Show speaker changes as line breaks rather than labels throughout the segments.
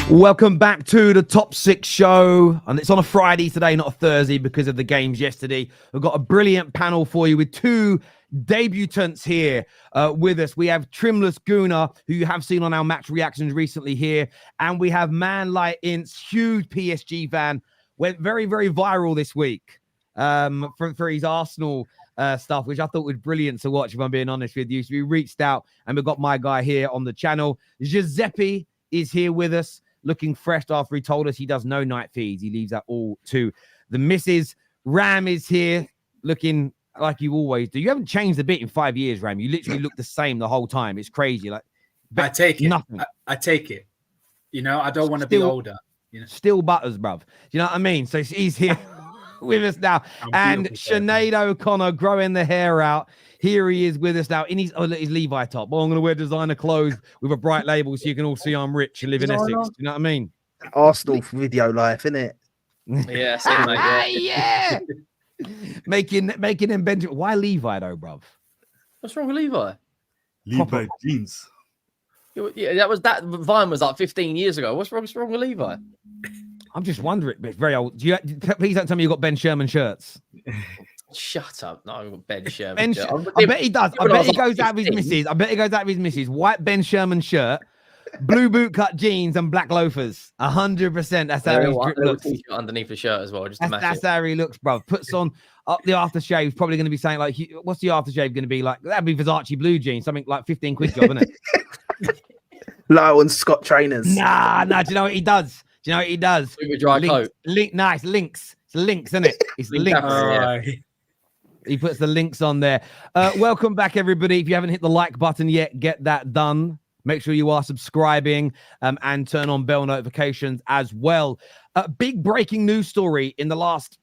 Welcome back to the Top 6 show, and it's on a Friday today, not a Thursday, because of the games yesterday. We've got a brilliant panel for you with two debutants here with us. We have Trimless Guna, who you have seen on our match reactions recently here, and we have Man Utd, huge PSG fan, went very, very viral this week for his Arsenal stuff, which I thought was brilliant to watch, if I'm being honest with you. So we reached out, and we've got my guy here on the channel. Giuseppe is here with us, looking fresh after he told us he does no night feeds. He leaves that all to the missus. Ram is here, looking like you always do. You haven't changed a bit in 5 years, Ram. You literally look the same the whole time. It's crazy. Like,
I take it.
Nothing.
I take it. You know, I don't want to be older. You know?
Still butters, bruv. You know what I mean? So he's here with us now. And Sinead O'Connor growing the hair out. Here he is with us now in his Levi top. Well, I'm going to wear designer clothes with a bright label so you can all see I'm rich and live in Essex. Do you know what I mean?
Arsenal video life, innit?
Yeah, that's it, mate.
Yeah. making him Benjamin. Why Levi though, bruv?
What's wrong with Levi?
Levi jeans.
Yeah, that Vine was like 15 years ago. What's wrong with Levi?
I'm just wondering, but it's very old. Please don't tell me you've got Ben Sherman shirts.
Shut up. No, I've got Ben Sherman.
I bet he does. I bet he goes out with his missus. I bet he goes out with his missus. White Ben Sherman shirt, blue bootcut jeans, and black loafers. 100%. That's how he looks.
Underneath the shirt as well.
That's how he looks, bro. Puts on up the aftershave. Probably going to be saying like, what's the aftershave going to be like? That'd be Versace blue jeans. Something like 15 quid job, isn't it?
Low and Scott trainers.
Nah. Do you know what he does?
With a dry coat.
Nice links. It's links, isn't it? It's links.
Yeah.
He puts the links on there. Welcome back, everybody. If you haven't hit the like button yet, get that done. Make sure you are subscribing and turn on bell notifications as well. Big breaking news story in the last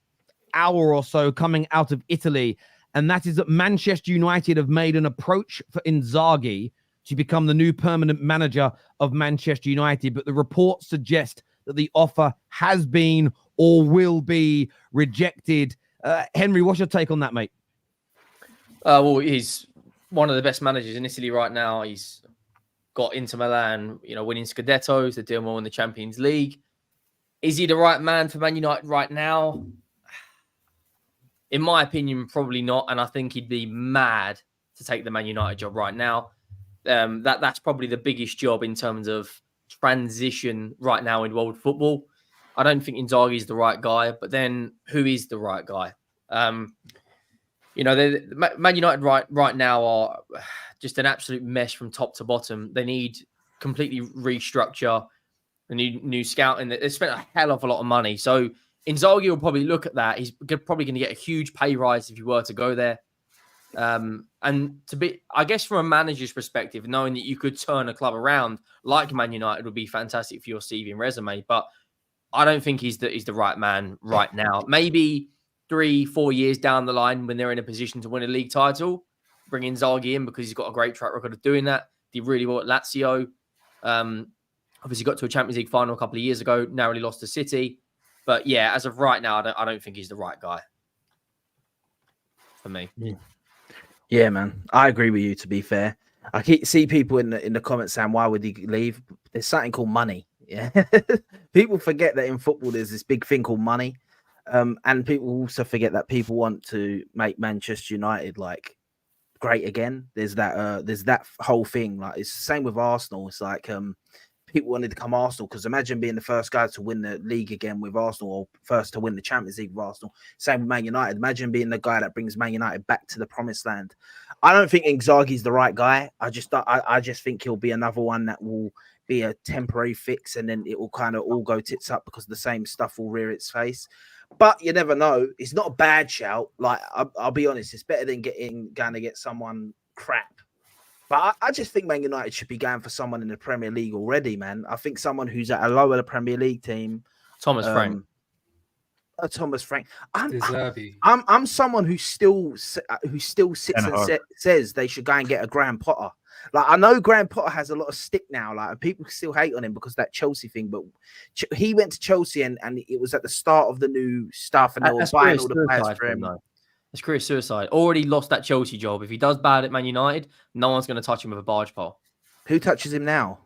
hour or so coming out of Italy, and that is that Manchester United have made an approach for Inzaghi to become the new permanent manager of Manchester United. But the reports suggest that the offer has been or will be rejected. Henry, what's your take on that, mate?
Well, he's one of the best managers in Italy right now. He's got Inter Milan, winning Scudettos. They're doing well in the Champions League. Is he the right man for Man United right now? In my opinion, probably not. And I think he'd be mad to take the Man United job right now. That's probably the biggest job in terms of transition right now in world football. I don't think Inzaghi is the right guy, but then who is the right guy? Man United right now are just an absolute mess from top to bottom. They need completely restructure, a new scouting. They spent a hell of a lot of money. So Inzaghi will probably look at that. He's probably going to get a huge pay rise if you were to go there. And to be, I guess, from a manager's perspective, knowing that you could turn a club around like Man United would be fantastic for your CV and resume. But I don't think he's the right man right now. Maybe 3-4 years down the line when they're in a position to win a league title, bring Inzaghi in because he's got a great track record of doing that. Did really well at Lazio. Obviously got to a Champions League final a couple of years ago. Narrowly lost to City. But yeah, as of right now, I don't think he's the right guy for me.
Yeah, man. I agree with you, to be fair. I see people in the comments saying, why would he leave? There's something called money. Yeah. People forget that in football there's this big thing called money. And people also forget that people want to make Manchester United like great again. There's that whole thing. Like it's the same with Arsenal. It's like people wanted to come Arsenal because imagine being the first guy to win the league again with Arsenal, or first to win the Champions League with Arsenal. Same with Man United. Imagine being the guy that brings Man United back to the promised land. I don't think Inzaghi's the right guy. I just think he'll be another one that will be a temporary fix, and then it will kind of all go tits up because the same stuff will rear its face. But you never know. It's not a bad shout. Like I'll be honest, it's better than going to get someone crap. But I just think Man United should be going for someone in the Premier League already, man. I think someone who's at a lower Premier League team.
Thomas Frank.
Thomas Frank. I'm
Deservy.
I'm someone who still sits
Ten
and
Hag.
says they should go and get a Graham Potter. Like, I know Graham Potter has a lot of stick now, like, and people still hate on him because of that Chelsea thing, but he went to Chelsea and it was at the start of the new stuff, and they were
That's
buying
career
all the players
suicide
for him.
though. It's career suicide. Already lost that Chelsea job. If he does bad at Man United, no one's going to touch him with a barge pole.
Who touches him now?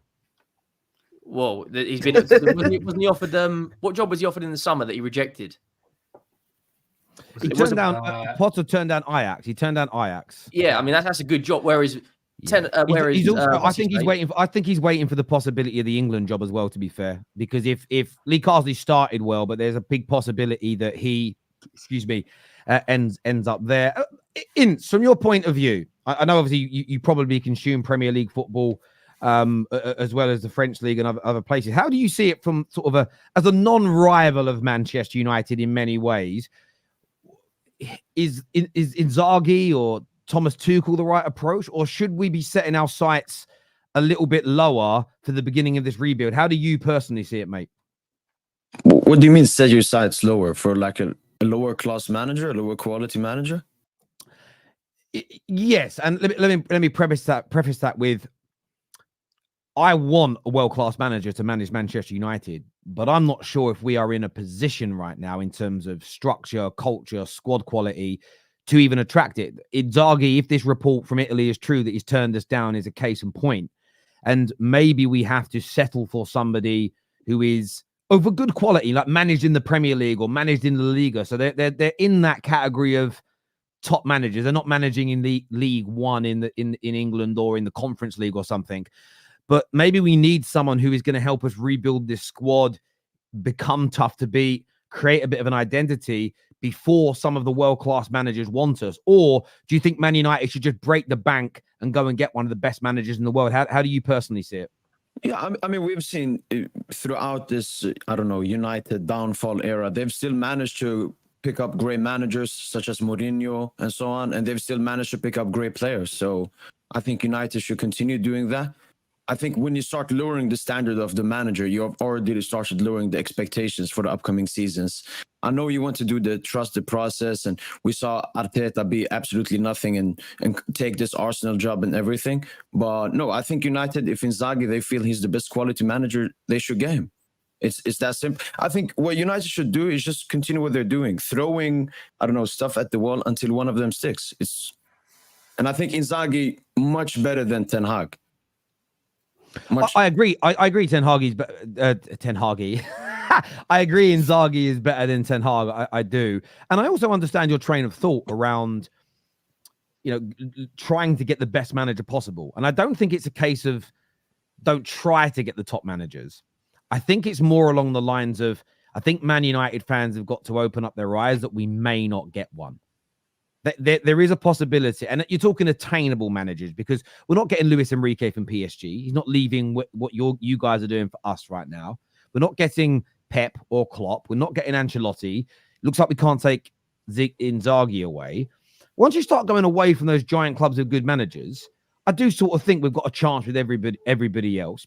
Whoa, he's been. Wasn't he offered? What job was he offered in the summer that he rejected?
He turned down Potter. Turned down Ajax. He turned down Ajax.
Yeah, I mean that's a good job. Whereas,
he's also, I think he's waiting. I think he's waiting for the possibility of the England job as well. To be fair, because if Lee Carsley started well, but there's a big possibility that he, ends up there. Ince, from your point of view, I know obviously you probably consume Premier League football as well as the French league and other places. How do you see it from sort of as a non-rival of Manchester United in many ways? Is Inzaghi or Thomas Tuchel the right approach, or should we be setting our sights a little bit lower for the beginning of this rebuild? How do you personally see it, mate?
What do you mean set your sights lower? For like a lower class manager, a lower quality manager?
Yes, and let me preface that with, I want a world-class manager to manage Manchester United, but I'm not sure if we are in a position right now in terms of structure, culture, squad quality to even attract it. Inzaghi, if this report from Italy is true that he's turned us down, is a case in point. And maybe we have to settle for somebody who is of a good quality, like managed in the Premier League or managed in the Liga. So they're in that category of top managers. They're not managing in the League One in England or in the Conference League or something. But maybe we need someone who is going to help us rebuild this squad, become tough to beat, create a bit of an identity before some of the world-class managers want us. Or do you think Man United should just break the bank and go and get one of the best managers in the world? How do you personally see it?
Yeah, I mean, we've seen throughout this, United downfall era, they've still managed to pick up great managers such as Mourinho and so on, and they've still managed to pick up great players. So I think United should continue doing that. I think when you start lowering the standard of the manager, you have already started lowering the expectations for the upcoming seasons. I know you want to do the trust the process, and we saw Arteta be absolutely nothing and take this Arsenal job and everything. But no, I think United, if Inzaghi, they feel he's the best quality manager, they should get him. It's that simple. I think what United should do is just continue what they're doing, throwing, stuff at the wall until one of them sticks. And I think Inzaghi much better than Ten Hag. I
agree. I agree. Ten Hag is Ten Hag. I agree. Inzaghi is better than Ten Hag. I do, and I also understand your train of thought around, trying to get the best manager possible. And I don't think it's a case of don't try to get the top managers. I think it's more along the lines of, I think Man United fans have got to open up their eyes that we may not get one. There is a possibility, and you're talking attainable managers, because we're not getting Luis Enrique from PSG. He's not leaving what you guys are doing for us right now. We're not getting Pep or Klopp. We're not getting Ancelotti. Looks like we can't take Inzaghi away. Once you start going away from those giant clubs of good managers, I do sort of think we've got a chance with everybody else.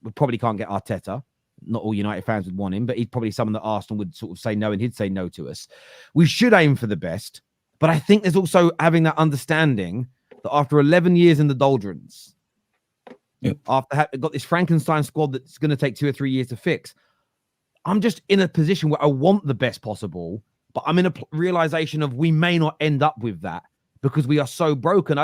We probably can't get Arteta. Not all United fans would want him, but he's probably someone that Arsenal would sort of say no, and he'd say no to us. We should aim for the best. But I think there's also having that understanding that after 11 years in the doldrums, after got this Frankenstein squad that's going to take 2 or 3 years to fix, I'm just in a position where I want the best possible, but I'm in a realization of we may not end up with that because we are so broken.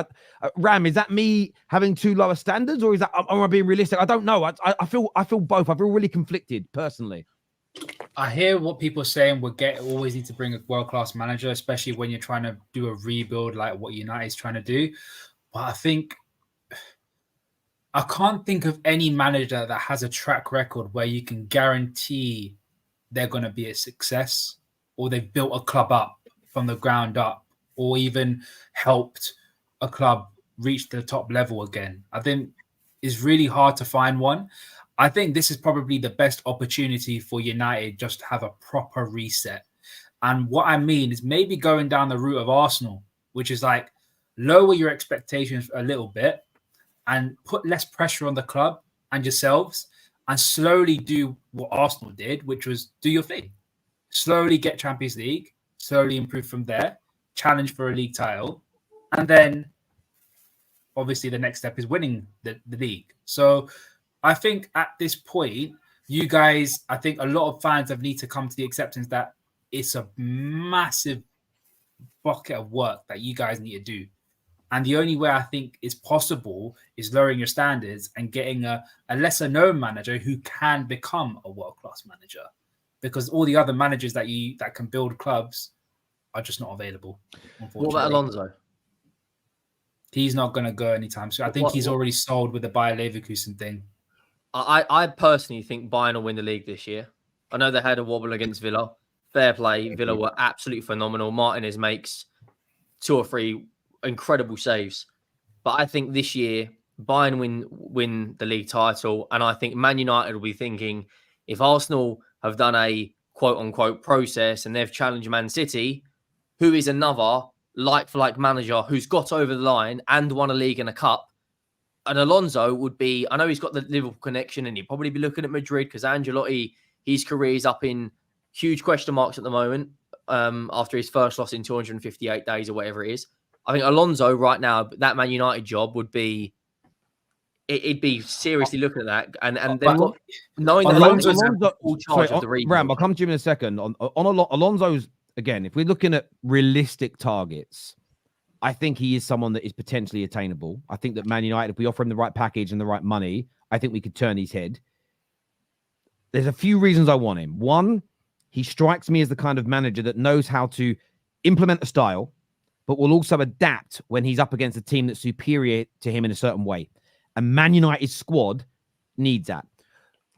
Ram, is that me having too lower standards, or is that am I being realistic? I don't know. I feel both. I feel really conflicted personally.
I hear what people are saying. Always need to bring a world-class manager, especially when you're trying to do a rebuild like what United is trying to do. But I can't think of any manager that has a track record where you can guarantee they're going to be a success, or they've built a club up from the ground up, or even helped a club reach the top level again. I think it's really hard to find one. I think this is probably the best opportunity for United just to have a proper reset. And what I mean is maybe going down the route of Arsenal, which is like lower your expectations a little bit and put less pressure on the club and yourselves, and slowly do what Arsenal did, which was do your thing. slowly get Champions League, slowly improve from there, challenge for a league title, and then obviously the next step is winning the league. So I think at this point, you guys, I think a lot of fans have need to come to the acceptance that it's a massive bucket of work that you guys need to do. And the only way I think is possible is lowering your standards and getting a lesser known manager who can become a world-class manager. Because all the other managers that can build clubs are just not available.
What about Alonso?
He's not going to go anytime soon. I think he's already sold with the Bayer Leverkusen thing.
I personally think Bayern will win the league this year. I know they had a wobble against Villa. Fair play. Villa were absolutely phenomenal. Martinez makes 2 or 3 incredible saves. But I think this year, Bayern win the league title. And I think Man United will be thinking, if Arsenal have done a quote-unquote process and they've challenged Man City, who is another like-for-like manager who's got over the line and won a league and a cup? And Alonso would be, I know he's got the Liverpool connection and he'd probably be looking at Madrid because Ancelotti, his career is up in huge question marks at the moment after his first loss in 258 days or whatever it is. I think Alonso right now, that Man United job would be, it'd be seriously looking at that. And then knowing that Alonso's full charge of the region.
Ram, I'll come to you in a second. On Alonso's, again, if we're looking at realistic targets, I think he is someone that is potentially attainable. I think that Man United, if we offer him the right package and the right money, I think we could turn his head. There's a few reasons I want him. One, he strikes me as the kind of manager that knows how to implement a style, but will also adapt when he's up against a team that's superior to him in a certain way. And Man United's squad needs that.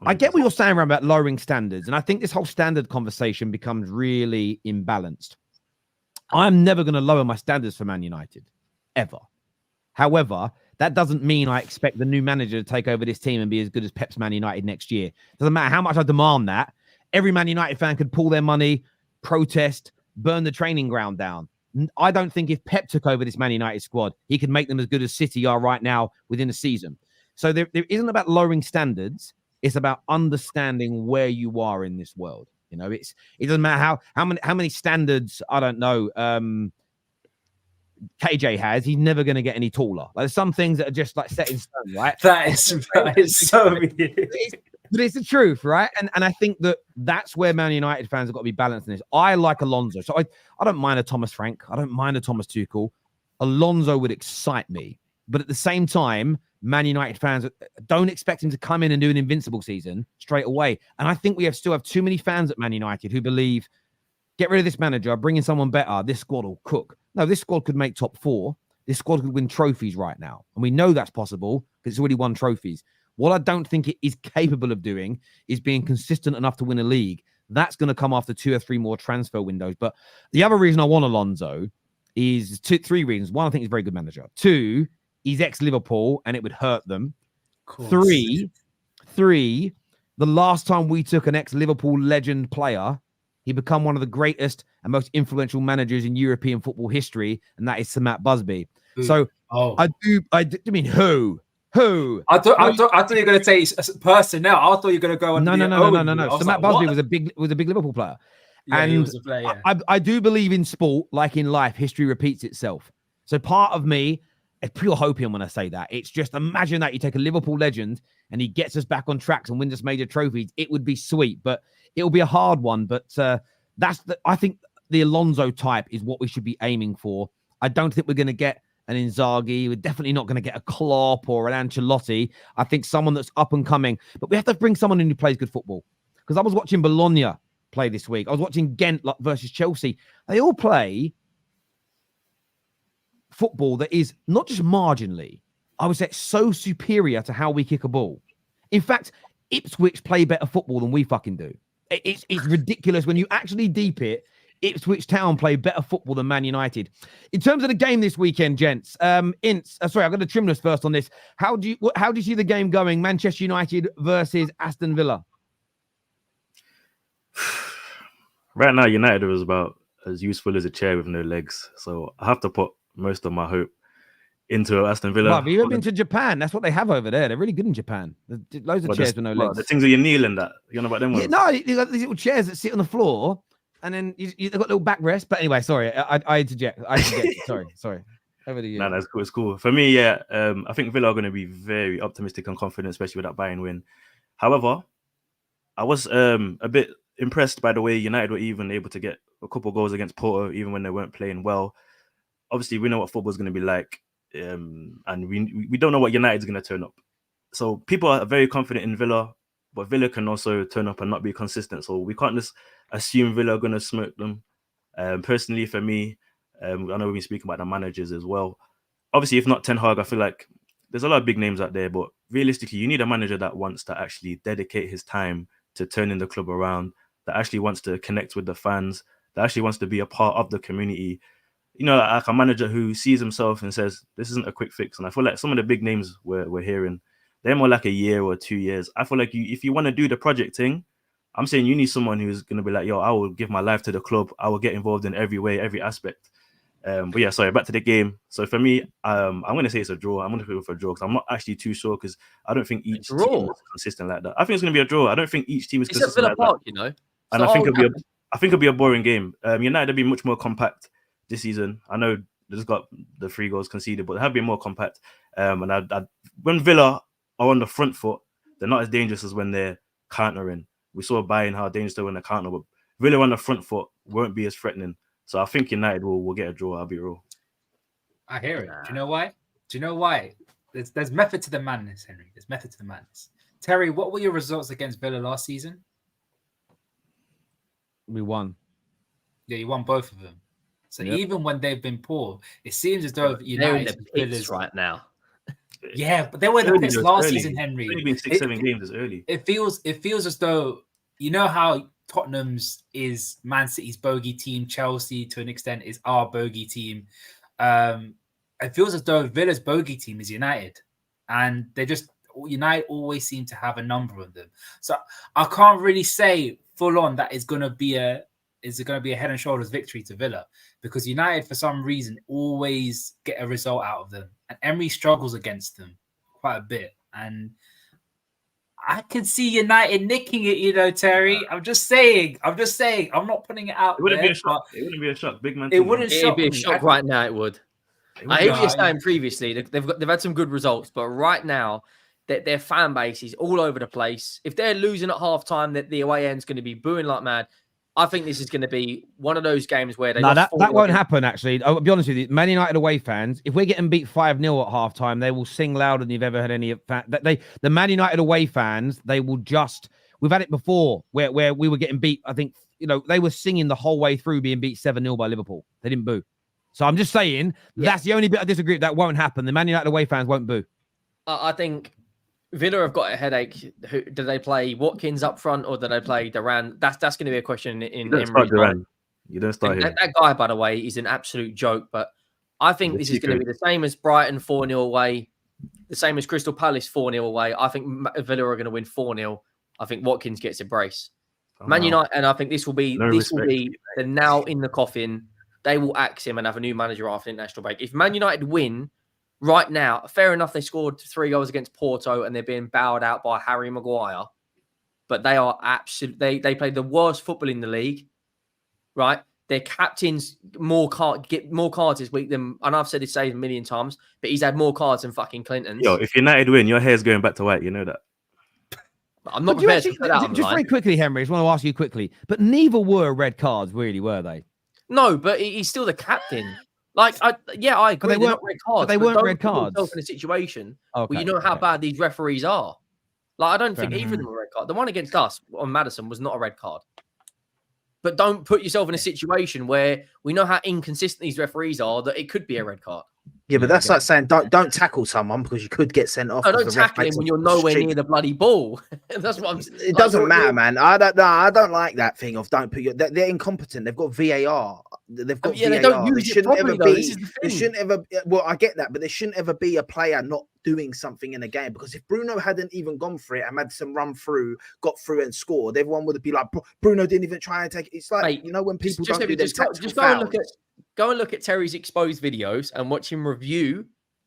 I get what you're saying around about lowering standards, and I think this whole standard conversation becomes really imbalanced. I'm never going to lower my standards for Man United, ever. However, that doesn't mean I expect the new manager to take over this team and be as good as Pep's Man United next year. Doesn't matter how much I demand that. Every Man United fan could pull their money, protest, burn the training ground down. I don't think if Pep took over this Man United squad, he could make them as good as City are right now within a season. So there isn't about lowering standards. It's about understanding where you are in this world. You know, it doesn't matter how many standards, I don't know, KJ has. He's never going to get any taller. Like, there's some things that are just like set in stone, right?
That is so weird.
But it's the truth, right? And I think that's where Man United fans have got to be balanced in this. I like Alonso. So I don't mind a Thomas Frank. I don't mind a Thomas Tuchel. Alonso would excite me. But at the same time, Man United fans don't expect him to come in and do an invincible season straight away. And I think we still have too many fans at Man United who believe, get rid of this manager, bring in someone better, this squad will cook. No, this squad could make top 4. This squad could win trophies right now. And we know that's possible because it's already won trophies. What I don't think it is capable of doing is being consistent enough to win a league. That's going to come after 2 or 3 more transfer windows. But the other reason I want Alonso is 3 reasons. 1, I think he's a very good manager. 2, he's ex-Liverpool and it would hurt them. 3, the last time we took an ex-Liverpool legend player, he became one of the greatest and most influential managers in European football history, and that is Sir Matt Busby. So I mean, who?
I thought you were going to say personnel. I thought you were going to go on.
No. So Matt Busby was a big Liverpool player.
Yeah,
and
he was a player, yeah.
I do believe in sport, like in life, history repeats itself. So part of me, it's pure hopium when I say that. It's just imagine that you take a Liverpool legend and he gets us back on tracks and wins us major trophies. It would be sweet, but it'll be a hard one. But I think the Alonso type is what we should be aiming for. I don't think we're going to get an Inzaghi. We're definitely not going to get a Klopp or an Ancelotti. I think someone that's up and coming. But we have to bring someone in who plays good football. Because I was watching Bologna play this week. I was watching Ghent versus Chelsea. They all play football that is not just marginally, I would say, so superior to how we kick a ball. In fact, Ipswich play better football than we fucking do. It's ridiculous when you actually deep it. Ipswich Town play better football than Man United. In terms of the game this weekend, gents, sorry, I'm going to trim this first on this. How do you see the game going? Manchester United versus Aston Villa.
Right now, United was about as useful as a chair with no legs. So I have to put most of my hope into Aston Villa.
Have you ever been to Japan? That's what they have over there. They're really good in Japan. There's loads of chairs with no legs.
The things that you kneel in that. You know about them ones?
Yeah, no, you got these little chairs that sit on the floor and then you got a little backrest. But anyway, sorry, I interject. Sorry. Over to you.
No, that's cool. It's cool. For me, yeah, I think Villa are going to be very optimistic and confident, especially with that Bayern win. However, I was a bit impressed by the way United were even able to get a couple of goals against Porto, even when they weren't playing well. Obviously, we know what football is going to be like, and we don't know what United is going to turn up. So people are very confident in Villa, but Villa can also turn up and not be consistent. So we can't just assume Villa are going to smoke them. Personally, for me, I know we've been speaking about the managers as well. Obviously, if not Ten Hag, I feel like there's a lot of big names out there, but realistically, you need a manager that wants to actually dedicate his time to turning the club around, that actually wants to connect with the fans, that actually wants to be a part of the community. You know, like a manager who sees himself and says, this isn't a quick fix. And I feel like some of the big names we're hearing, they're more like a year or 2 years. I feel like if you want to do the project thing, I'm saying you need someone who's going to be like, yo, I will give my life to the club. I will get involved in every way, every aspect. But yeah, sorry, back to the game. So for me, I'm going to say it's a draw. I'm going to go for a draw because I'm not actually too sure because I don't think each team is consistent like that. I think it's going to be a draw. I don't think each team is consistent like
Park,
that.
You know?
And I think it'll be a boring game. United will be much more compact this season. I know they just got the 3 goals conceded, but they have been more compact. And when Villa are on the front foot, they're not as dangerous as when they're countering. We saw Bayern how dangerous they were when they counter, but Villa on the front foot won't be as threatening. So I think United will get a draw. I'll be real.
I hear it. Do you know why? There's method to the madness, Henry. There's method to the madness. Terry, what were your results against Villa last season?
We won.
Yeah, you won both of them. So even when they've been poor, it seems as though United
Villa's right now.
Yeah, but they were the pits last season, Henry.
It's only been 6-7 games. It's early.
It feels as though, you know how Tottenham's is Man City's bogey team, Chelsea to an extent is our bogey team. It feels as though Villa's bogey team is United, and United always seem to have a number on them. So I can't really say full on that is going to be a head and shoulders victory to Villa, because United for some reason always get a result out of them, and Emery struggles against them quite a bit. And I can see United nicking it, Terry. I'm just saying. I'm not putting it out.
It wouldn't be a shock. It wouldn't be a shock. Big man.
It wouldn't shock
be a shock right now. It would. I hear what you're saying previously. They've had some good results, but right now their fan base is all over the place. If they're losing at halftime, that the away end's going to be booing like mad. I think this is going to be one of those games where that
won't happen. Actually, I'll be honest with you. Man United away fans, if we're getting beat 5-0 at halftime, they will sing louder than you've ever heard any of. The Man United away fans, they will just. We've had it before where we were getting beat. I think they were singing the whole way through being beat 7-0 by Liverpool. They didn't boo. So I'm just saying that's the only bit I disagree with. That won't happen. The Man United away fans won't boo.
I think Villa have got a headache. Do they play Watkins up front or do they play Duran? That's going to be a question in Emery's mind.
You don't start here.
That guy, by the way, is an absolute joke. But I think this is going to be the same as Brighton 4-0 away, the same as Crystal Palace 4-0 away. I think Villa are going to win 4-0. I think Watkins gets a brace. Man United, and I think this will be the nail in the coffin. They will axe him and have a new manager after the international break. If Man United win right now, fair enough, they scored 3 goals against Porto and they're being bowed out by Harry Maguire. But they are absolutely, they play the worst football in the league, right? Their captains get more cards this week than, and I've said this a million times, but he's had more cards than fucking Clinton's.
Yo, if United win, your hair's going back to white. You know that.
I'm not prepared to put that on
just very quickly, Henry, I just want to ask you quickly, but neither were red cards, really, were they?
No, but he's still the captain. I agree. But they weren't red cards.
But they weren't red cards.
In a situation where you know how bad these referees are. I don't think either of them were red card. The one against us on Maddison was not a red card. But don't put yourself in a situation where we know how inconsistent these referees are that it could be a red card.
Yeah, but that's like saying don't tackle someone because you could get sent off.
No, don't tackle him when you're nowhere near the bloody ball. That's what I'm saying.
It doesn't matter, man. I don't like that thing of don't put your. They're incompetent. They've got VAR. They've got VAR.
They don't use it properly, though. This is the thing.
There shouldn't ever. Well, I get that, but there shouldn't ever be a player not doing something in a game, because if Bruno hadn't even gone for it and Maddison run through, got through and scored, everyone would be like, Bruno didn't even try and take it. It's like, mate, when people don't do their tactical fouls.
Go and look at Terry's exposed videos and watch him review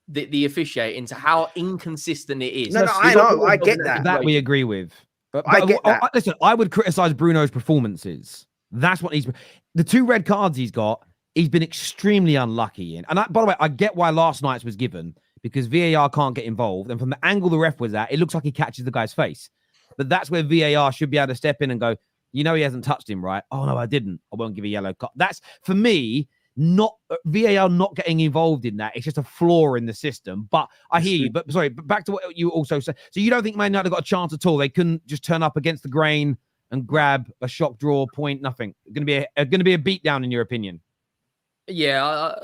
the officiating to how inconsistent it is.
No, I know. I get that.
That we agree with. But
I get that.
Listen, I would criticize Bruno's performances. That's what the 2 red cards he's got. He's been extremely unlucky in. And by the way, I get why last night's was given because VAR can't get involved. And from the angle the ref was at, it looks like he catches the guy's face. But that's where VAR should be able to step in and go, he hasn't touched him, right? Oh, no, I didn't. I won't give a yellow card. That's, for me, not VAR not getting involved in that. It's just a flaw in the system. But I hear you. But sorry, but back to what you also said. So you don't think Man United got a chance at all? They couldn't just turn up against the grain and grab a shock draw point, nothing. Going to be a beatdown in your opinion?
Yeah,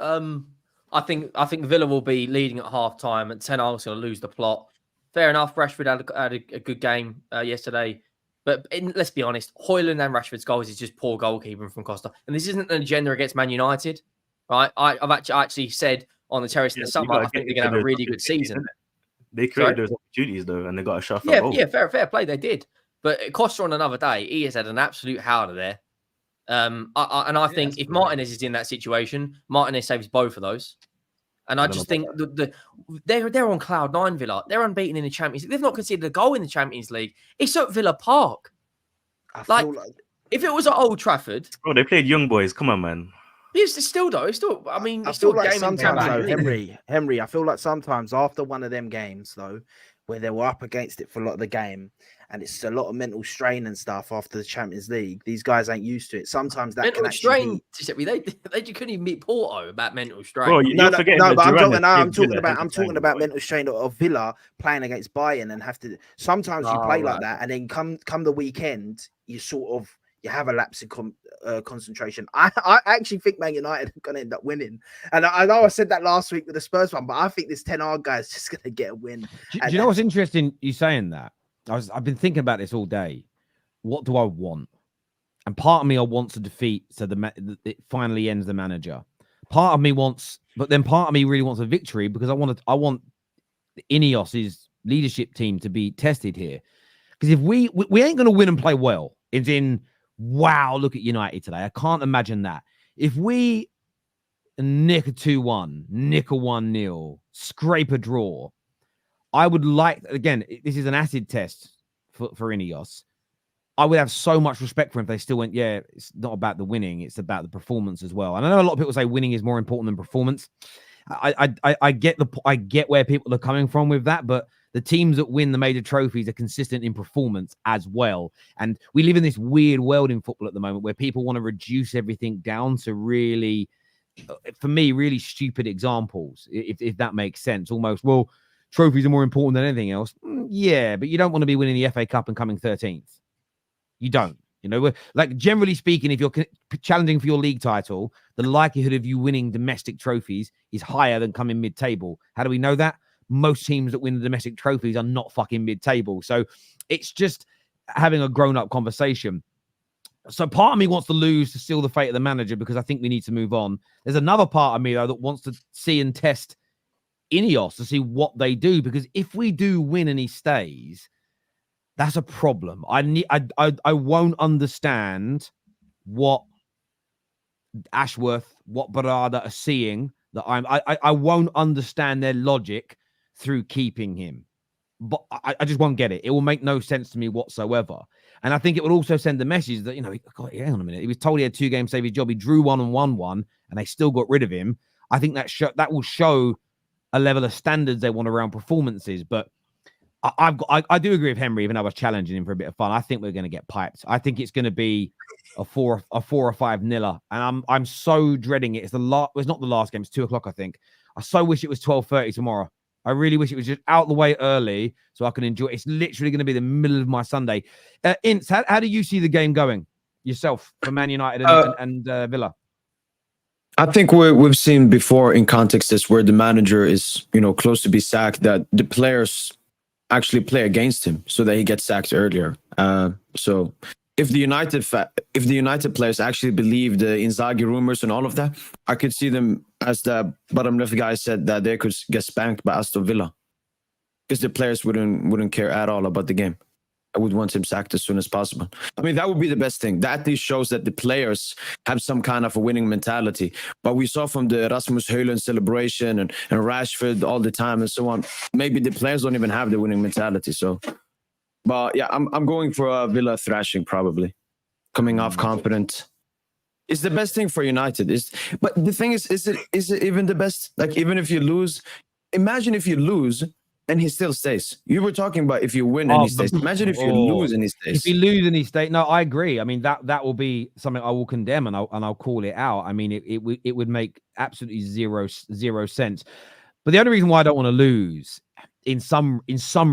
I think Villa will be leading at half time and Ten Hag's going to lose the plot. Fair enough. Rashford had a good game yesterday, but let's be honest, Højlund and Rashford's goals is just poor goalkeeping from Costa. And this isn't an agenda against Man United, right? I've actually said on the terrace in the summer, I think they're going to have a really good season.
They created those opportunities though, and they got a shot. Yeah,
fair play. They did, but Costa on another day, he has had an absolute howler there. I think if Martinez is in that situation, Martinez saves both of those. And I just think they're on cloud 9, Villa. They're unbeaten in the Champions League. They've not conceded a goal in the Champions League. It's at Villa Park. Like if it was at Old Trafford,
they played young boys. Come on, man.
It's still though. It's still. I mean, it's
I feel
still a
like
game
sometimes, though,
in
Henry. I feel like sometimes after one of them games, though, where they were up against it for a lot of the game, and it's a lot of mental strain and stuff after the Champions League. These guys ain't used to it. Sometimes that
mental strain. They couldn't even meet Porto about mental strain.
Bro,
I'm talking about mental strain of Villa playing against Bayern and have to. Sometimes you play like that, and then come the weekend, you have a lapse in concentration. I actually think Man United are going to end up winning. And I know I said that last week with the Spurs one, but I think this Ten Hag guy is just going to get a win.
Do you know what's interesting? You saying that? I've been thinking about this all day. What do I want? And part of me, I want to defeat so it finally ends the manager. Part of me wants, but then part of me really wants a victory because I want Ineos's leadership team to be tested here. Because if we ain't going to win and play well, it's in, wow, look at United today. I can't imagine that. If we nick a 2-1, nick a 1-0, scrape a draw, I would like, again, this is an acid test for Ineos. I would have so much respect for him if they still went, yeah, it's not about the winning, it's about the performance as well. And I know a lot of people say winning is more important than performance. I get where people are coming from with that, but the teams that win the major trophies are consistent in performance as well. And we live in this weird world in football at the moment where people want to reduce everything down to really, for me, really stupid examples, if that makes sense. Almost, well, trophies are more important than anything else. Yeah, but you don't want to be winning the FA Cup and coming 13th. You don't. Like generally speaking, if you're challenging for your league title, the likelihood of you winning domestic trophies is higher than coming mid-table. How do we know that? Most teams that win the domestic trophies are not fucking mid-table. So it's just having a grown-up conversation. So part of me wants to lose to seal the fate of the manager because I think we need to move on. There's another part of me, though, that wants to see and test Ineos to see what they do, because if we do win and he stays, that's a problem. I won't understand what Ashworth, what Barada are seeing that I won't understand their logic through keeping him. But I just won't get it. It will make no sense to me whatsoever. And I think it would also send the message that, God, hang on a minute. He was told he had 2 games to save his job. He drew 1 and won 1, and they still got rid of him. I think that will show a level of standards they want around performances. But I do agree with Henry, even though I was challenging him for a bit of fun. I think we're going to get piped. I think it's going to be a 4 or 5 niller, and I'm so dreading it. It's not the last game. It's 2:00, I think. I so wish it was 12:30 tomorrow. I really wish it was just out the way early so I can enjoy it. It's literally going to be the middle of my Sunday. Ince, how do you see the game going yourself for Man United and Villa?
I think we've seen before in contexts where the manager is, close to be sacked, that the players actually play against him so that he gets sacked earlier. So if the United players actually believe the Inzaghi rumors and all of that, I could see them, as the bottom left guy said, that they could get spanked by Aston Villa because the players wouldn't care at all about the game. I would want him sacked as soon as possible. I mean, that would be the best thing. That at least shows that the players have some kind of a winning mentality. But we saw from the Rasmus Højlund celebration and Rashford all the time and so on, maybe the players don't even have the winning mentality. So, but yeah, I'm going for a Villa thrashing probably. Coming off confident, It's the best thing for United. But the thing is it even the best? Like, even if you lose, imagine if you lose and he still stays. You were talking about if you win and he stays. Imagine if you lose and he stays.
If you lose and he stays, no, I agree. I mean, that will be something I will condemn and I'll call it out. I mean, it would make absolutely zero sense. But the only reason why I don't want to lose in some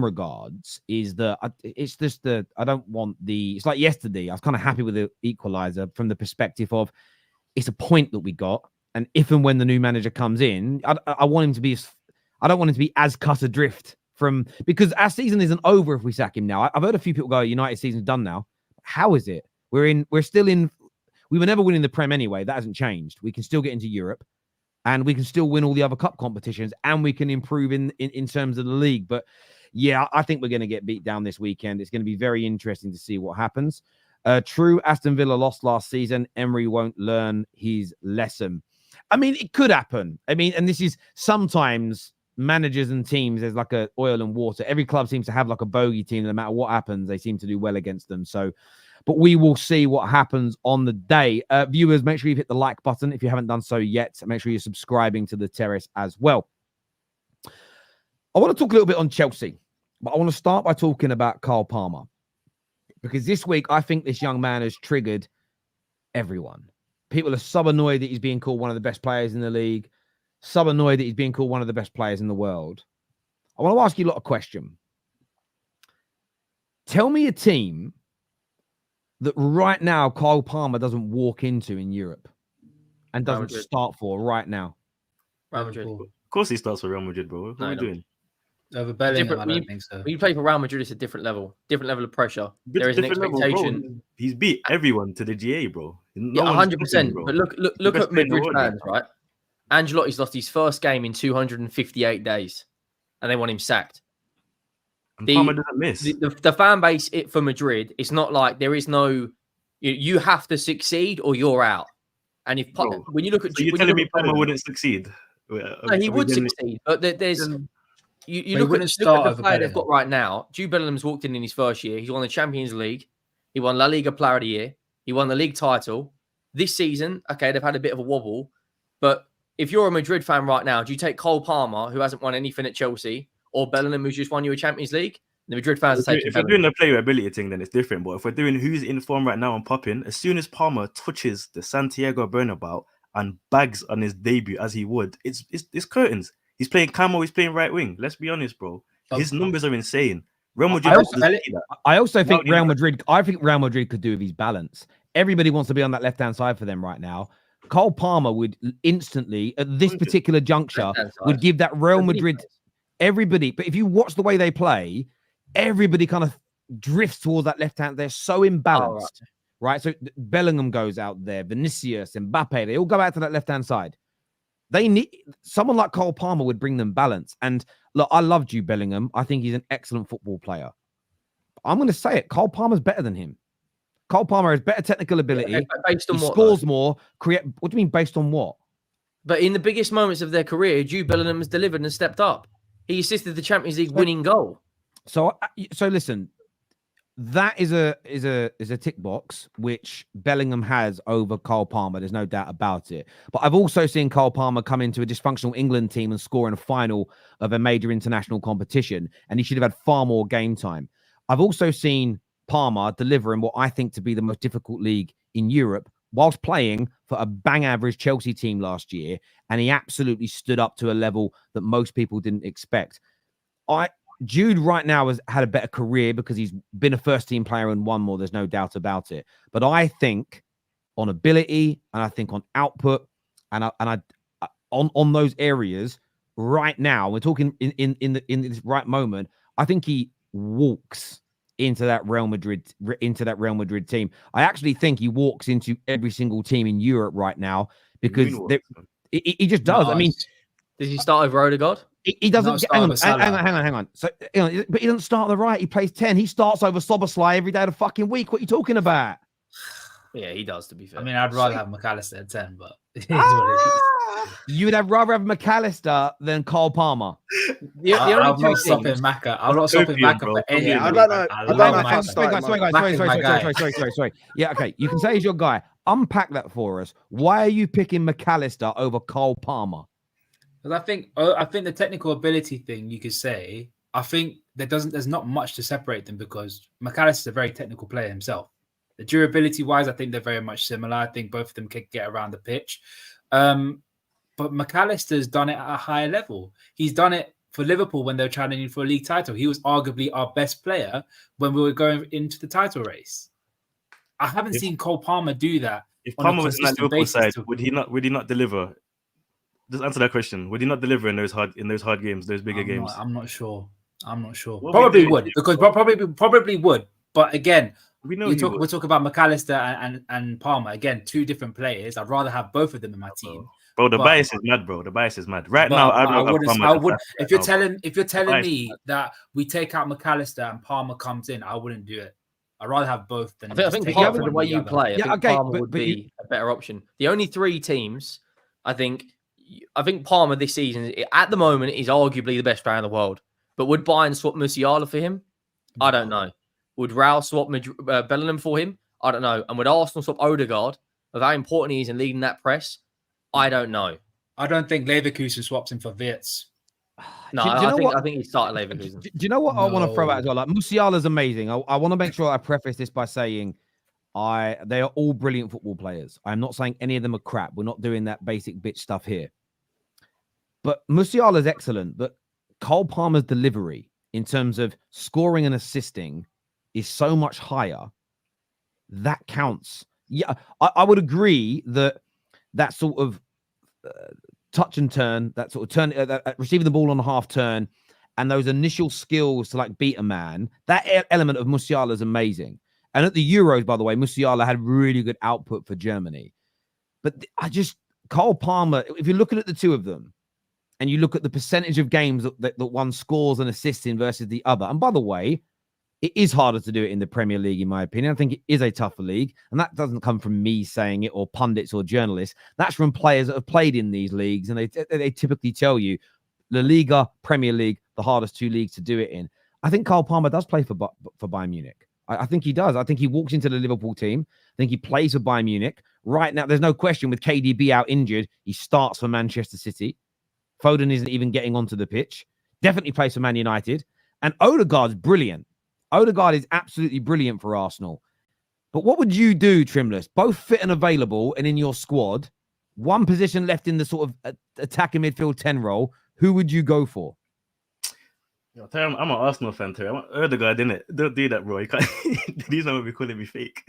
regards is that it's just I don't want it's like yesterday. I was kind of happy with the equalizer from the perspective of it's a point that we got, and if and when the new manager comes in, I want him to be. I don't want him to be as cut adrift because our season isn't over if we sack him now. I've heard a few people go, United season's done now. How is it? We're still in. We were never winning the Prem anyway. That hasn't changed. We can still get into Europe. And we can still win all the other cup competitions, and we can improve in terms of the league. But yeah, I think we're going to get beat down this weekend. It's going to be very interesting to see what happens. True, Aston Villa lost last season. Emery won't learn his lesson. I mean, it could happen. I mean, and this is sometimes managers and teams, there's like a oil and water. Every club seems to have like a bogey team. No matter what happens, they seem to do well against them. So, but we will see what happens on the day. Viewers, make sure you hit the like button if you haven't done so yet. Make sure you're subscribing to the Terrace as well. I want to talk a little bit on Chelsea, but I want to start by talking about Cole Palmer. Because this week, I think this young man has triggered everyone. People are so annoyed that he's being called one of the best players in the league. So annoyed that he's being called one of the best players in the world. I want to ask you a lot of questions. Tell me a team that right now Cole Palmer doesn't walk into in Europe and doesn't start for right now.
Real Madrid.
Of course he starts for Real Madrid, bro. What are we doing?
Over Bellingham, I don't think so.
When you play for Real Madrid, it's a different level of pressure. There is an expectation.
Level, he's beat everyone to the GA, bro.
No 100%. But look at Madrid fans, right? Ancelotti's lost his first game in 258 days, and they want him sacked.
Palmer doesn't miss.
The fan base for Madrid, it's not like there is no. You have to succeed or you're out. And if when you look at,
so you're telling me Palmer wouldn't succeed?
No, he would succeed, but there's. You look at the player they've got right now. Jude Bellingham's walked in his first year. He's won the Champions League. He won La Liga Player of the Year. He won the league title. This season, okay, they've had a bit of a wobble. But if you're a Madrid fan right now, do you take Cole Palmer, who hasn't won anything at Chelsea, or Bellingham, who's just won you a Champions League? The Madrid fans say
if we're doing the player ability thing, then it's different. But if we're doing who's in form right now and popping, as soon as Palmer touches the Santiago Bernabeu and bags on his debut as he would, it's curtains. He's playing camo, he's playing right wing. Let's be honest, bro. His numbers are insane. Real Madrid.
I also think Real Madrid. I think Real Madrid could do with his balance. Everybody wants to be on that left-hand side for them right now. Cole Palmer would instantly, at this particular juncture, would give that Real Madrid everybody. But if you watch the way they play, everybody kind of drifts towards that left hand. They're so imbalanced, right? So Bellingham goes out there, Vinicius, Mbappe, they all go out to that left-hand side. They need someone like Cole Palmer would bring them balance. And look, I love Jude Bellingham. I think he's an excellent football player. I'm going to say it. Cole Palmer's better than him. Cole Palmer has better technical ability. Yeah,
based on
he
what,
scores more. What do you mean based on what?
But in the biggest moments of their career, Jude Bellingham has delivered and stepped up. He assisted the Champions League winning goal.
So listen, that is a tick box which Bellingham has over Cole Palmer. There's no doubt about it. But I've also seen Cole Palmer come into a dysfunctional England team and score in a final of a major international competition, and he should have had far more game time. I've also seen Palmer deliver in what I think to be the most difficult league in Europe whilst playing for a bang average Chelsea team last year, and he absolutely stood up to a level that most people didn't expect. Jude right now has had a better career because he's been a first team player and won more. There's no doubt about it. But I think on ability and I think on output and on those areas right now, we're talking in this right moment, I think he walks into that Real Madrid team. I actually think he walks into every single team in Europe right now because he just does. Nice. I mean,
does he start over Odegaard?
He doesn't. Hang on. So, but he doesn't start on the right. He plays 10. He starts over Soboslai every day of the fucking week. What are you talking about?
Yeah, he does. To be fair,
I mean, I'd rather have McAllister at 10, but it is
what it is. You would rather have McAllister than Cole Palmer.
I'm not stopping Macca. I'm not stopping Macca for any.
I don't know.
Sorry. Yeah, okay. You can say he's your guy. unpack that for us. Why are you picking McAllister over Cole Palmer?
Because I think the technical ability thing you could say. I think there's not much to separate them because McAllister's a very technical player himself. The durability wise, I think they're very much similar. I think both of them can get around the pitch. But McAllister's done it at a higher level. He's done it for Liverpool when they were challenging for a league title. He was arguably our best player when we were going into the title race. I haven't seen Cole Palmer do that.
If Palmer was in that Liverpool side, would he not deliver? Just answer that question. Would he not deliver in those hard games, those bigger games?
I'm not sure.
What
Probably would, because probably would. But again,
we're
talking about McAllister and Palmer. Again, two different players. I'd rather have both of them in my team.
Bro, the bias is mad, bro. The bias is mad. Right now,
I would. If you're telling me that we take out McAllister and Palmer comes in, I wouldn't do it. I'd rather have both than.
I think part of the way you play, I think Palmer would be a better option. The only three teams, I think Palmer this season, at the moment, is arguably the best player in the world. But would Bayern swap Musiala for him? I don't know. Would Real swap Bellingham for him? I don't know. And would Arsenal swap Odegaard? Of how important he is in leading that press? I don't know.
I don't think Leverkusen swaps him for Wirtz.
No, I think he started Leverkusen.
Do you know what I want to throw out as well? Like Musiala's amazing. I want to make sure I preface this by saying they are all brilliant football players. I'm not saying any of them are crap. We're not doing that basic bitch stuff here. But Musiala's excellent. But Cole Palmer's delivery in terms of scoring and assisting is so much higher. That counts. Yeah, I would agree that sort of touch and turn, that sort of turn, receiving the ball on a half turn, and those initial skills to like beat a man, that element of Musiala is amazing. And at the Euros, by the way, Musiala had really good output for Germany. But Cole Palmer, if you're looking at the two of them, and you look at the percentage of games that one scores and assists in versus the other, and by the way, it is harder to do it in the Premier League, in my opinion. I think it is a tougher league. And that doesn't come from me saying it or pundits or journalists. That's from players that have played in these leagues. And they typically tell you La Liga, Premier League, the hardest two leagues to do it in. I think Cole Palmer does play for Bayern Munich. I think he does. I think he walks into the Liverpool team. I think he plays for Bayern Munich. Right now, there's no question with KDB out injured, he starts for Manchester City. Foden isn't even getting onto the pitch. Definitely plays for Man United. And Odegaard's brilliant. Odegaard is absolutely brilliant for Arsenal. But what would you do, Trimless? Both fit and available and in your squad. One position left in the sort of attacking midfield 10 role. Who would you go for?
I'm an Arsenal fan, Terry. I'm Odegaard, innit? Don't do that, bro. You can't. These are what we calling me fake.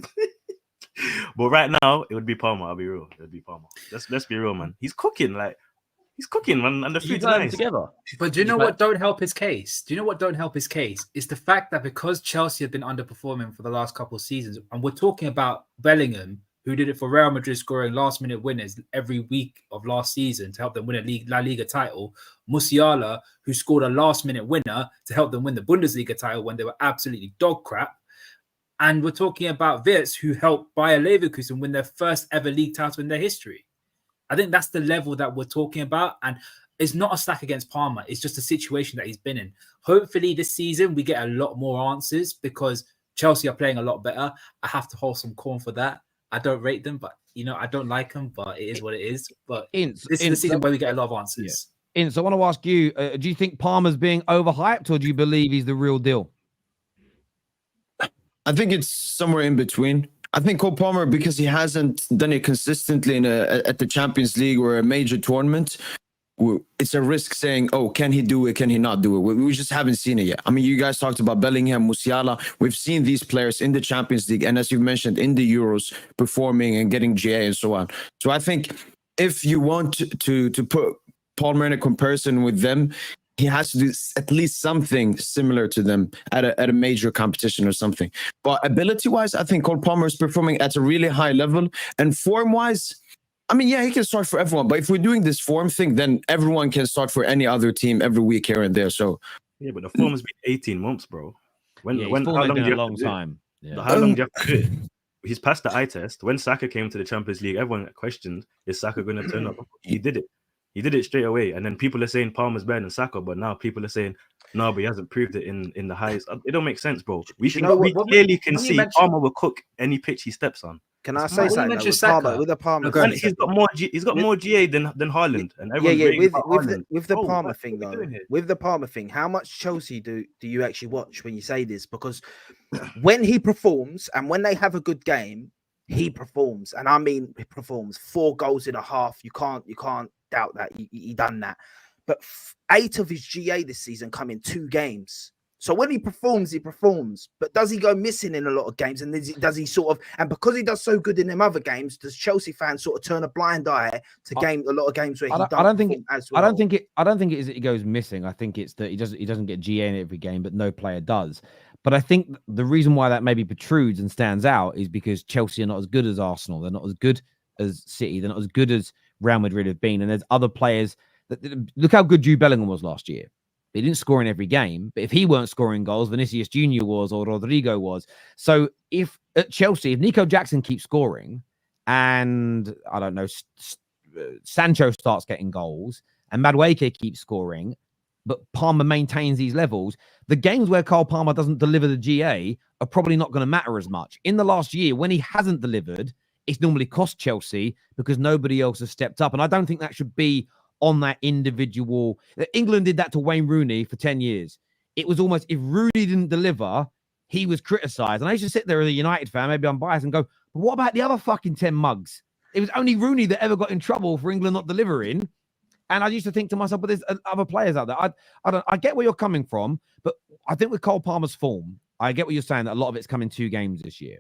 But right now, it would be Palmer. I'll be real. It would be Palmer. Let's be real, man. He's cooking, man, and the food's nice.
Together.
But do you know what don't help his case? It's the fact that because Chelsea have been underperforming for the last couple of seasons, and we're talking about Bellingham, who did it for Real Madrid, scoring last-minute winners every week of last season to help them win a La Liga title. Musiala, who scored a last-minute winner to help them win the Bundesliga title when they were absolutely dog crap. And we're talking about Wirtz, who helped Bayer Leverkusen win their first ever league title in their history. I think that's the level that we're talking about. And it's not a stack against Palmer. It's just a situation that he's been in. Hopefully this season we get a lot more answers because Chelsea are playing a lot better. I have to hold some corn for that. I don't rate them, but I don't like them, but it is what it is. But this is the season where we get a lot of answers.
Yeah. So I want to ask you, do you think Palmer's being overhyped or do you believe he's the real deal?
I think it's somewhere in between. I think Cole Palmer, because he hasn't done it consistently at the Champions League or a major tournament, it's a risk saying, oh, can he do it? Can he not do it? We just haven't seen it yet. I mean, you guys talked about Bellingham, Musiala. We've seen these players in the Champions League and, as you've mentioned, in the Euros performing and getting GA and so on. So I think if you want to put Palmer in a comparison with them, he has to do at least something similar to them at a major competition or something. But ability-wise, I think Cole Palmer is performing at a really high level. And form-wise, I mean, yeah, he can start for everyone. But if we're doing this form thing, then everyone can start for any other team every week here and there. So
yeah, but the form has been 18 months, bro.
How long do you have to do it?
How long do you have to do it? He's passed the eye test. When Saka came to the Champions League, everyone questioned, is Saka going to turn up? He did it. He did it straight away. And then people are saying Palmer's better than Saka, but now people are saying, no, but he hasn't proved it in the highest. It don't make sense, bro. We clearly can see Palmer will cook any pitch he steps on.
Can I
It's
say
mad.
something?
mentioned
With Palmer,
Saka.
with the Palmer,
No, go
And
ahead.
he's got more GA than Haaland, and
yeah,
everyone's
yeah.
raving about
With
Haaland.
the
Oh,
Palmer
what
thing
are we
though,
doing here?
with the Palmer thing, how much Chelsea do you actually watch when you say this? Because when he performs and when they have a good game, he performs, and I mean he performs 4 goals in a half. You can't doubt that he done that. But 8 of his GA this season come in 2 games. So when he performs, he performs. But does he go missing in a lot of games? And does he sort of, and because he does so good in them other games, does Chelsea fans sort of turn a blind eye to a lot of games where he
I don't think
as well?
I don't think it is that he goes missing. I think it's that he doesn't get GA in every game, but no player does. But I think the reason why that maybe protrudes and stands out is because Chelsea are not as good as Arsenal. They're not as good as City. They're not as good as Real Madrid have been. And there's other players that look how good Jude Bellingham was last year. He didn't score in every game, but if he weren't scoring goals, Vinicius Jr. was, or Rodrigo was. So if at Chelsea, if Nico Jackson keeps scoring and I don't know, Sancho starts getting goals and Madueke keeps scoring, but Palmer maintains these levels, the games where Cole Palmer doesn't deliver the GA are probably not going to matter as much. In the last year, when he hasn't delivered, it's normally cost Chelsea because nobody else has stepped up. And I don't think that should be on that individual. England did that to Wayne Rooney for 10 years. It was almost, if Rooney didn't deliver, he was criticized. And I used to sit there as a United fan, maybe I'm biased, and go, but what about the other fucking 10 mugs? It was only Rooney that ever got in trouble for England not delivering. And I used to think to myself, but there's other players out there. I get where you're coming from, but I think with Cole Palmer's form, I get what you're saying, that a lot of it's come in 2 games this year.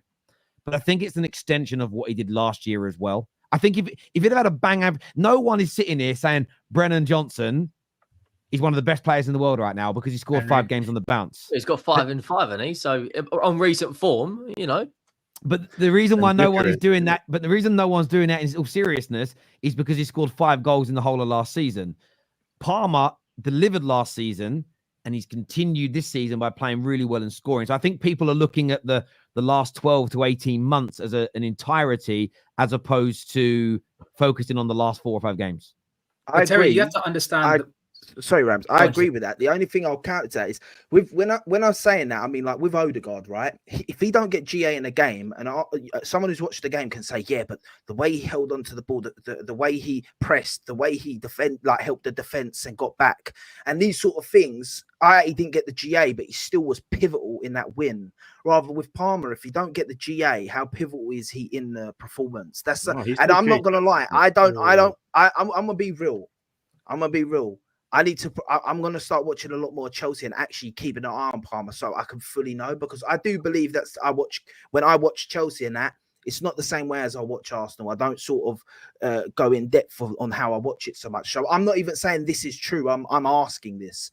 But I think it's an extension of what he did last year as well. I think if he'd had a bang average, no one is sitting here saying Brennan Johnson is one of the best players in the world right now because he scored 5 games on the bounce.
He's got 5 and 5, hasn't he? So on recent form, you know.
But the reason why no one is doing that, but the reason no one's doing that in all seriousness is because he scored 5 goals in the whole of last season. Palmer delivered last season and he's continued this season by playing really well and scoring. So I think people are looking at the last 12 to 18 months as an entirety as opposed to focusing on the last 4 or 5 games.
I
Terry,
agree.
you have to understand.
Sorry, Rams. I agree with that. The only thing I'll counter to that is when I was saying that, I mean, like with Odegaard, right? If he don't get GA in a game, and someone who's watched the game can say, yeah, but the way he held onto the ball, the way he pressed, the way he helped the defense and got back, and these sort of things. He didn't get the GA, but he still was pivotal in that win. Rather with Palmer, if you don't get the GA, how pivotal is he in the performance? And I'm not gonna lie, I'm gonna be real. I'm going to start watching a lot more Chelsea and actually keeping an eye on Palmer so I can fully know, because I do believe that when I watch Chelsea and that, it's not the same way as I watch Arsenal. I don't sort of go in depth on how I watch it so much. So I'm not even saying this is true. I'm asking this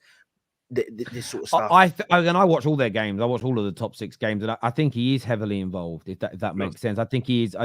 sort of stuff.
I watch all their games. I watch all of the top 6 games, and I think he is heavily involved. If that makes sense, I think he is.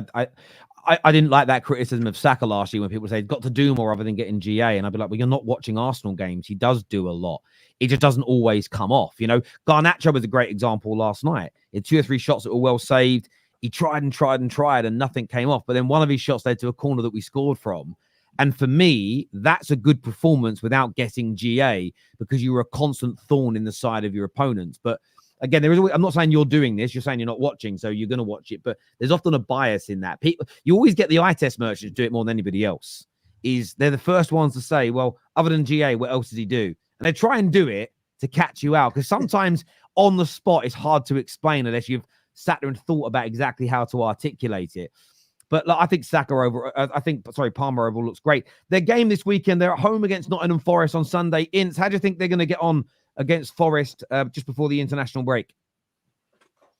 I didn't like that criticism of Saka last year when people say he's got to do more other than getting GA, and I'd be like, well, you're not watching Arsenal games. He does do a lot. It just doesn't always come off. You know, Garnacho was a great example last night. He had 2 or 3 shots that were well saved. He tried and nothing came off. But then one of his shots led to a corner that we scored from. And for me, that's a good performance without getting GA, because you were a constant thorn in the side of your opponents. But again, there is always, I'm not saying you're doing this. You're saying you're not watching, so you're going to watch it. But there's often a bias in that. You always get the eye test merchants do it more than anybody else. They're the first ones to say, well, other than GA, what else does he do? And they try and do it to catch you out, because sometimes on the spot it's hard to explain unless you've sat there and thought about exactly how to articulate it. But I think Palmer overall looks great. Their game this weekend, they're at home against Nottingham Forest on Sunday. Ince, how do you think they're going to get on against Forest just before the international break?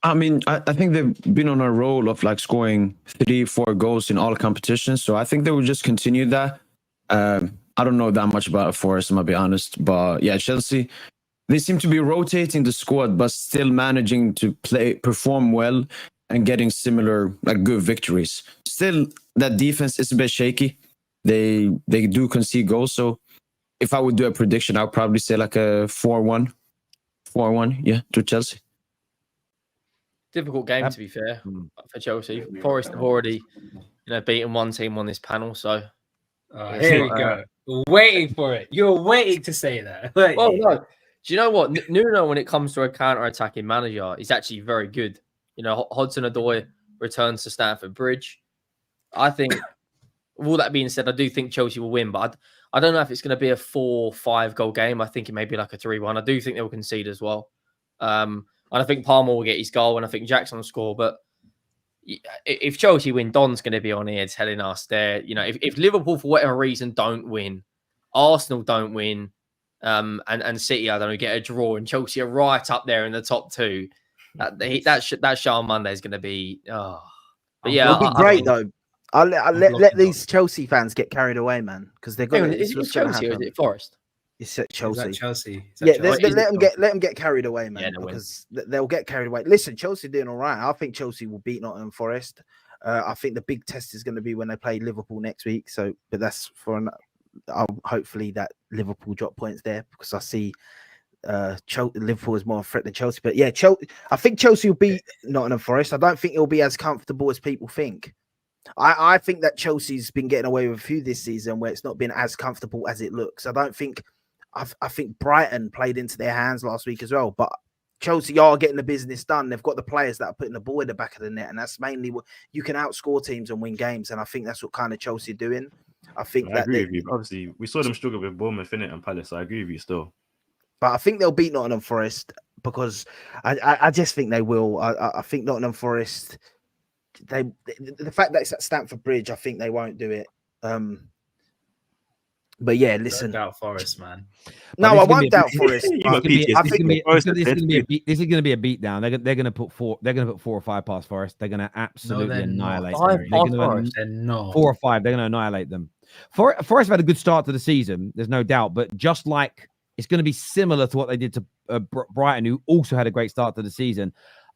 I mean, I think they've been on a roll of like scoring 3-4 goals in all competitions. So I think they will just continue that. I don't know that much about Forest, I'm going to be honest. But yeah, Chelsea, they seem to be rotating the squad, but still managing to perform well and getting similar, like, good victories. Still, that defense is a bit shaky. They do concede goals. So if I would do a prediction, I would probably say like a 4-1. 4-1, yeah, to Chelsea.
Difficult game, to be fair, for Chelsea. Forest have already, beaten one team on this panel. So
here we go. Waiting for it. You're waiting to say that.
Well, no. Do you know what? Nuno, when it comes to a counter-attacking manager, is actually very good. Hudson-Odoi returns to Stamford Bridge. I think, with all that being said, I do think Chelsea will win, but I don't know if it's going to be a 4-5 goal game. I think it may be like a 3-1. I do think they'll concede as well. And I think Palmer will get his goal, and I think Jackson will score. But if Chelsea win, Don's going to be on here telling us there. You know, if Liverpool for whatever reason don't win, Arsenal don't win, and City, I don't know, get a draw, and Chelsea are right up there in the top two. That show on Monday is going to be. Oh, but yeah,
it'll be great though. I'll let these Chelsea fans get carried away, man, because they're going.
Is it Chelsea or is it Forest?
It's at Chelsea.
Chelsea.
Let them get carried away, man, because they'll get carried away. Listen, Chelsea doing all right. I think Chelsea will beat Nottingham Forest. I think the big test is going to be when they play Liverpool next week. So, but that's for hopefully that Liverpool drop points there, because I see Liverpool is more a threat than Chelsea. But yeah, I think Chelsea will beat Nottingham Forest. I don't think it'll be as comfortable as people think. I think that Chelsea's been getting away with a few this season where it's not been as comfortable as it looks. I think Brighton played into their hands last week as well, but Chelsea are getting the business done. They've got the players that are putting the ball in the back of the net, and that's mainly what you can outscore teams and win games. And I think that's what kind of Chelsea are doing. I agree
with you. Obviously, we saw them struggle with Bournemouth, and Palace. So I agree with you still.
But I think they'll beat Nottingham Forest, because I just think they will. I think Nottingham Forest, the fact that it's at Stamford Bridge, I think they won't do it. But yeah, listen.
Don't doubt Forest, man.
No, I won't doubt Forest.
This is going to be a beatdown. They're going to put 4 or 5 past Forest. They're going to absolutely annihilate them. 4 or 5. They're going to annihilate them. Forest have had a good start to the season. There's no doubt. But just like it's going to be similar to what they did to Brighton, who also had a great start to the season.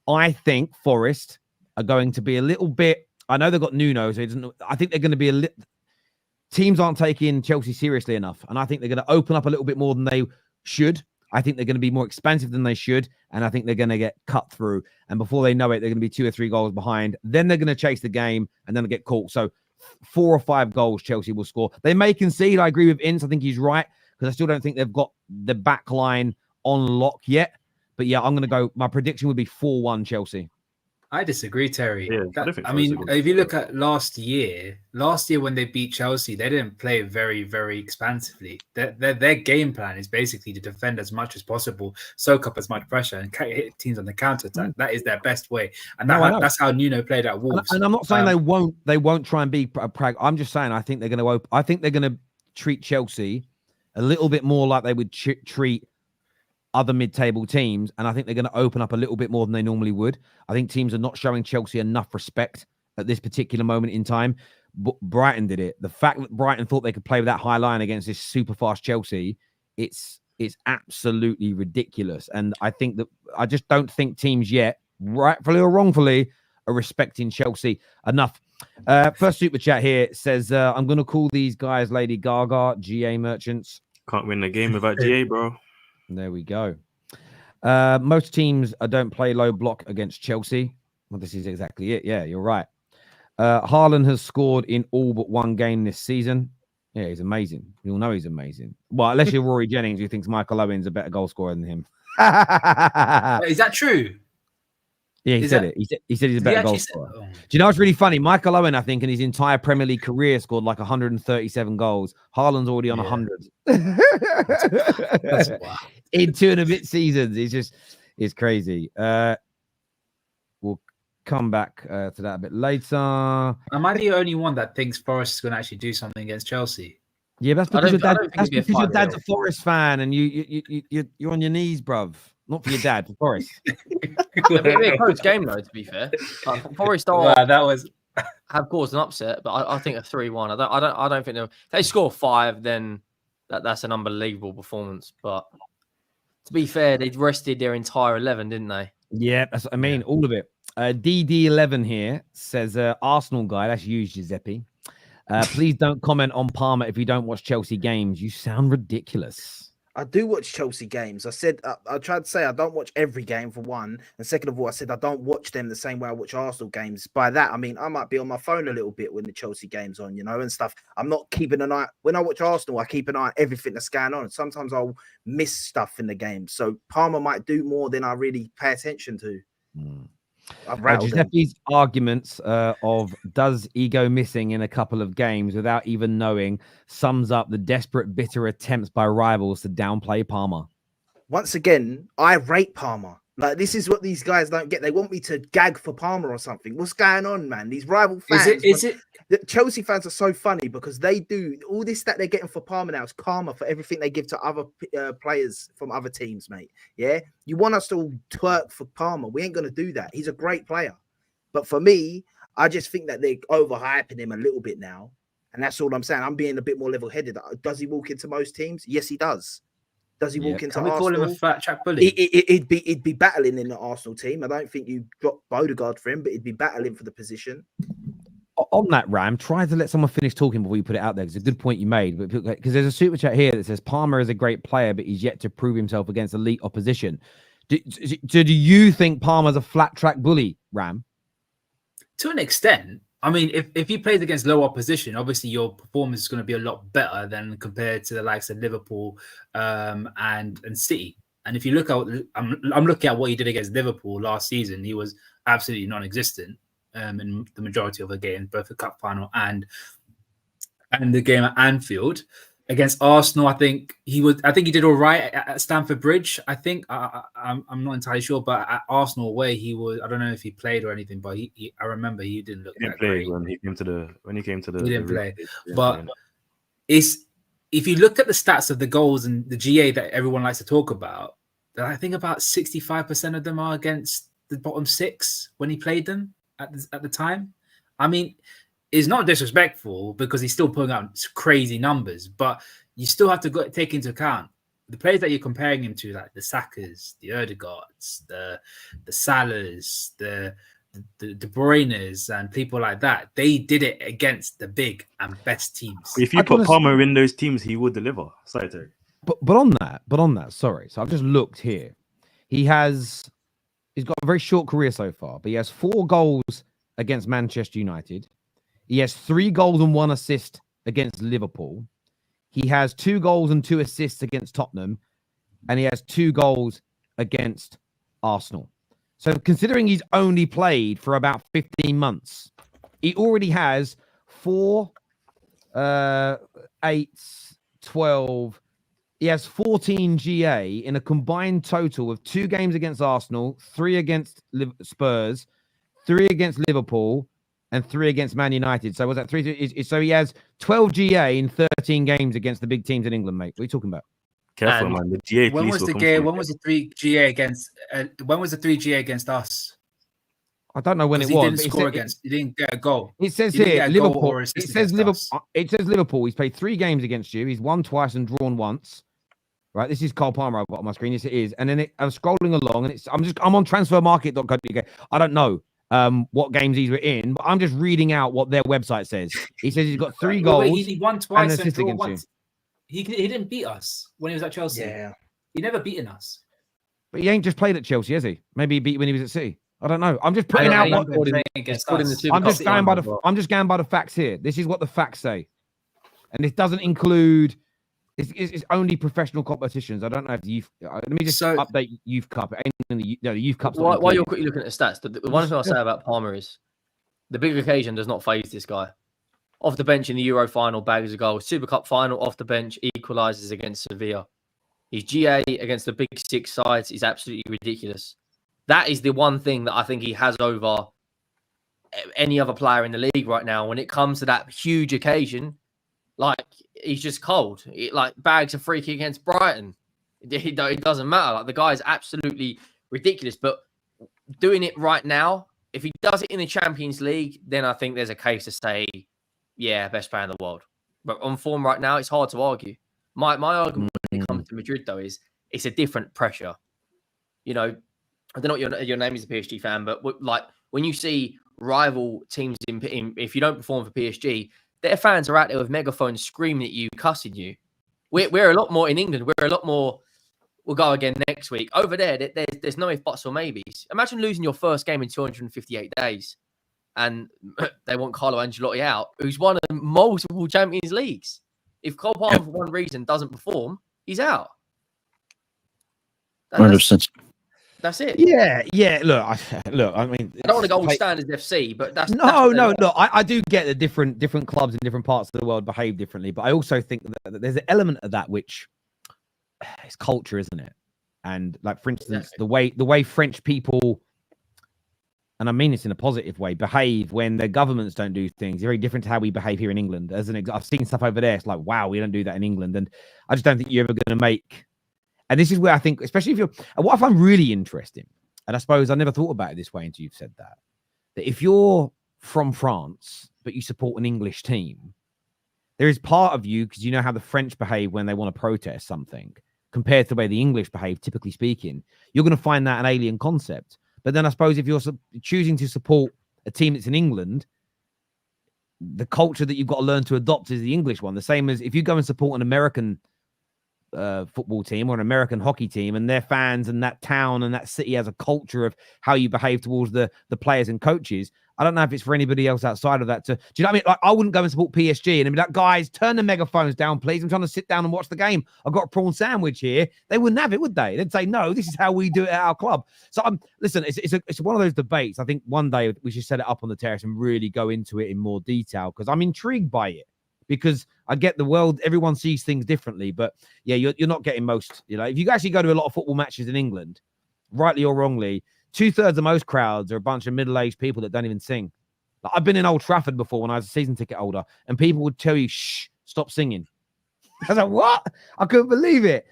I think Forest are going to be a little bit. I know they've got Nuno, so I think they're going to be a little. Teams aren't taking Chelsea seriously enough, and I think they're going to open up a little bit more than they should. I think they're going to be more expensive than they should, and I think they're going to get cut through. And before they know it, they're going to be 2 or 3 goals behind. Then they're going to chase the game, and then get caught. So 4 or 5 goals Chelsea will score. They may concede. I agree with Ince. I think he's right, because I still don't think they've got the back line on lock yet. But yeah, I'm going to go. My prediction would be 4-1 Chelsea.
I disagree, Terry.
Yeah,
I mean, if you look at last year when they beat Chelsea, they didn't play very, very expansively. Their game plan is basically to defend as much as possible, soak up as much pressure, and hit teams on the counter attack. That is their best way, and that's how Nuno played at Wolves.
And I'm not saying they won't try and be I'm just saying I think they're going to treat Chelsea a little bit more like they would treat other mid-table teams, and I think they're going to open up a little bit more than they normally would. I think teams are not showing Chelsea enough respect at this particular moment in time. But Brighton did it. The fact that Brighton thought they could play with that high line against this super fast Chelsea, it's absolutely ridiculous. And I just don't think teams yet, rightfully or wrongfully, are respecting Chelsea enough. First super chat here says, I'm going to call these guys Lady Gaga, GA merchants.
Can't win the game without GA, bro.
There we go. Most teams don't play low block against Chelsea. Well, this is exactly it. Yeah, you're right. Haaland has scored in all but 1 game this season. Yeah, he's amazing. You'll know he's amazing. Well, unless you're Rory Jennings, who thinks Michael Owen's a better goal scorer than him.
Is that true?
Yeah, he said it. He said he's a better goal scorer. Do you know what's really funny? Michael Owen, I think, in his entire Premier League career scored like 137 goals. Haaland's already on 100.
That's wow.
In 2 and a bit seasons. It's crazy. We'll come back to that a bit later.
Am I the only one that thinks Forest is going to actually do something against Chelsea?
Yeah, that's because your dad's a Forest fan, and you're on your knees, bruv. Not for your dad, for Forest.
It'll be a close game, though, to be fair. Forest have caused an upset, but I think a 3-1. I don't think if they score 5, then that's an unbelievable performance. But to be fair, they'd rested their entire 11, didn't they?
Yeah, that's what I mean, all of it. DD11 here says, Arsenal guy, that's you, Giuseppe. Please don't comment on Palmer if you don't watch Chelsea games. You sound ridiculous.
I do watch Chelsea games. I said I tried to say I don't watch every game, for one, and second of all, I said I don't watch them the same way I watch Arsenal games. By that, I mean I might be on my phone a little bit when the Chelsea game's on, and stuff. I'm not keeping an eye. When I watch Arsenal, I keep an eye on everything that's going on. Sometimes I'll miss stuff in the game. So Palmer might do more than I really pay attention to. I've rattled them.
Giuseppe's arguments of does ego missing in a couple of games without even knowing sums up the desperate, bitter attempts by rivals to downplay Palmer.
Once again, I rate Palmer. Like, this is what these guys don't get. They want me to gag for Palmer or something. What's going on, man? These rival fans. The Chelsea fans are so funny because they do all this that they're getting for Palmer now is karma for everything they give to other players from other teams, mate. Yeah, you want us to all twerk for Palmer? We ain't gonna do that. He's a great player, but for me, I just think that they're overhyping him a little bit now, and that's all I'm saying. I'm being a bit more level-headed. Does he walk into most teams? Yes, he does. Does he walk into
Can we
Arsenal?
call him a fat track bully?
It'd be battling in the Arsenal team. I don't think you drop Odegaard for him, but it'd be battling for the position.
On that, Ram, try to let someone finish talking before you put it out there. It's a good point you made, but because there's a super chat here that says Palmer is a great player, but he's yet to prove himself against elite opposition. Do you think Palmer's a flat track bully, Ram?
To an extent. I mean, if he plays against low opposition, obviously your performance is going to be a lot better than compared to the likes of Liverpool and City. And if you look at, I'm looking at what he did against Liverpool last season, he was absolutely non-existent in the majority of the games, both the cup final and the game at Anfield. Against Arsenal, I think he did all right at Stamford Bridge. I think I'm not entirely sure, but at Arsenal away, he was. I don't know if he played or anything, but I remember he didn't look.
He didn't
that
play
great.
when he came to the.
He didn't play, but it's if you look at the stats of the goals and the GA that everyone likes to talk about, I think about 65% of them are against the bottom six when he played them at the time. I mean, it's not disrespectful because he's still putting out crazy numbers, but you still have to take into account the players that you're comparing him to, like the Sakas, the Odegaards, the Salahs, the De Bruynes, and people like that. They did it against the big and best teams.
If you put Palmer in those teams, he would deliver. Sorry, Terry.
But on that, sorry. So I've just looked here. He's got a very short career so far, but he has 4 goals against Manchester United. He has 3 goals and 1 assist against Liverpool. He has 2 goals and 2 assists against Tottenham. And he has 2 goals against Arsenal. So considering he's only played for about 15 months, he already has 4, 8, 12. He has 14 GA in a combined total of 2 games against Arsenal, 3 against Spurs, 3 against Liverpool, and 3 against Man United. So was that 3? So he has 12 GA in 13 games against the big teams in England, mate. What are you talking about?
Careful, man. The GA.
When was the GA? When was the 3 GA against? When was the 3 GA against us?
I don't know when it was.
He didn't score against. He didn't get a goal.
It says here Liverpool. It says Liverpool. It says Liverpool. He's played 3 games against you. He's won twice and drawn once. Right. This is Cole Palmer. I've got on my screen. Yes, it is. And then I'm scrolling along, and I'm on transfermarket.co.uk. I don't know what games these were in, but I'm just reading out what their website says. He says he's got 3 goals.
He won twice
and
and drawn
against
once. He didn't beat us when he was at Chelsea.
Yeah,
he never beaten us.
But he ain't just played at Chelsea, has he? Maybe he beat when he was at City. I don't know. I'm just putting out what I'm just going by the facts here. This is what the facts say, and this doesn't include. It's only professional competitions. I don't know if the youth. Let me just update Youth Cup. The Youth Cup.
While you're quickly looking at the stats, the one thing I'll say about Palmer is the big occasion does not faze this guy. Off the bench in the Euro final, bags a goal. Super Cup final, off the bench, equalises against Sevilla. His GA against the big 6 sides is absolutely ridiculous. That is the one thing that I think he has over any other player in the league right now. When it comes to that huge occasion, like, he's just cold. Like, bags a free kick against Brighton. It doesn't matter. Like, the guy is absolutely ridiculous. But doing it right now, if he does it in the Champions League, then I think there's a case to say, yeah, best player in the world. But on form right now, it's hard to argue. My argument when it comes to Madrid, though, is it's a different pressure. You know, I don't know what your name is a PSG fan, but like when you see rival teams in if you don't perform for PSG, their fans are out there with megaphones screaming at you, cussing you. We're a lot more in England. We're a lot more. We'll go again next week. Over there, there's no if, buts, or maybes. Imagine losing your first game in 258 days, and they want Carlo Ancelotti out, who's won multiple Champions Leagues. If Cole Palmer, for one reason, doesn't perform, he's out.
100%.
That's it.
Yeah. Look, I mean,
I don't want to go all standards FC, but that's
no.
That's
Look, I do get that different clubs in different parts of the world behave differently, but I also think that there's an element of that which is culture, isn't it? And like, for instance, the way French people, and I mean this in a positive way, behave when their governments don't do things very different to how we behave here in England. As an example, I've seen stuff over there. It's like, wow, we don't do that in England, and I just don't think you're ever going to make. And this is where I think, especially if you're, what I find really interesting, and I suppose I never thought about it this way until you've said that if you're from France but you support an English team, there is part of you, because you know how the French behave when they want to protest something, compared to the way the English behave, typically speaking, you're going to find that an alien concept. But then I suppose if you're choosing to support a team that's in England, the culture that you've got to learn to adopt is the English one. The same as if you go and support an American football team or an American hockey team, and their fans and that town and that city has a culture of how you behave towards the players and coaches. I don't know if it's for anybody else outside of that. Do you know what I mean? Like, I wouldn't go and support PSG and be like, guys, turn the megaphones down, please. I'm trying to sit down and watch the game. I've got a prawn sandwich here. They wouldn't have it, would they? They'd say, no, this is how we do it at our club. So listen, it's one of those debates. I think one day we should set it up on the terrace and really go into it in more detail, because I'm intrigued by it. Because I get the world, everyone sees things differently, but yeah, you're not getting most, if you actually go to a lot of football matches in England, rightly or wrongly, 2/3 of most crowds are a bunch of middle-aged people that don't even sing. Like, I've been in Old Trafford before when I was a season ticket holder, and people would tell you, shh, stop singing. I was like, what? I couldn't believe it.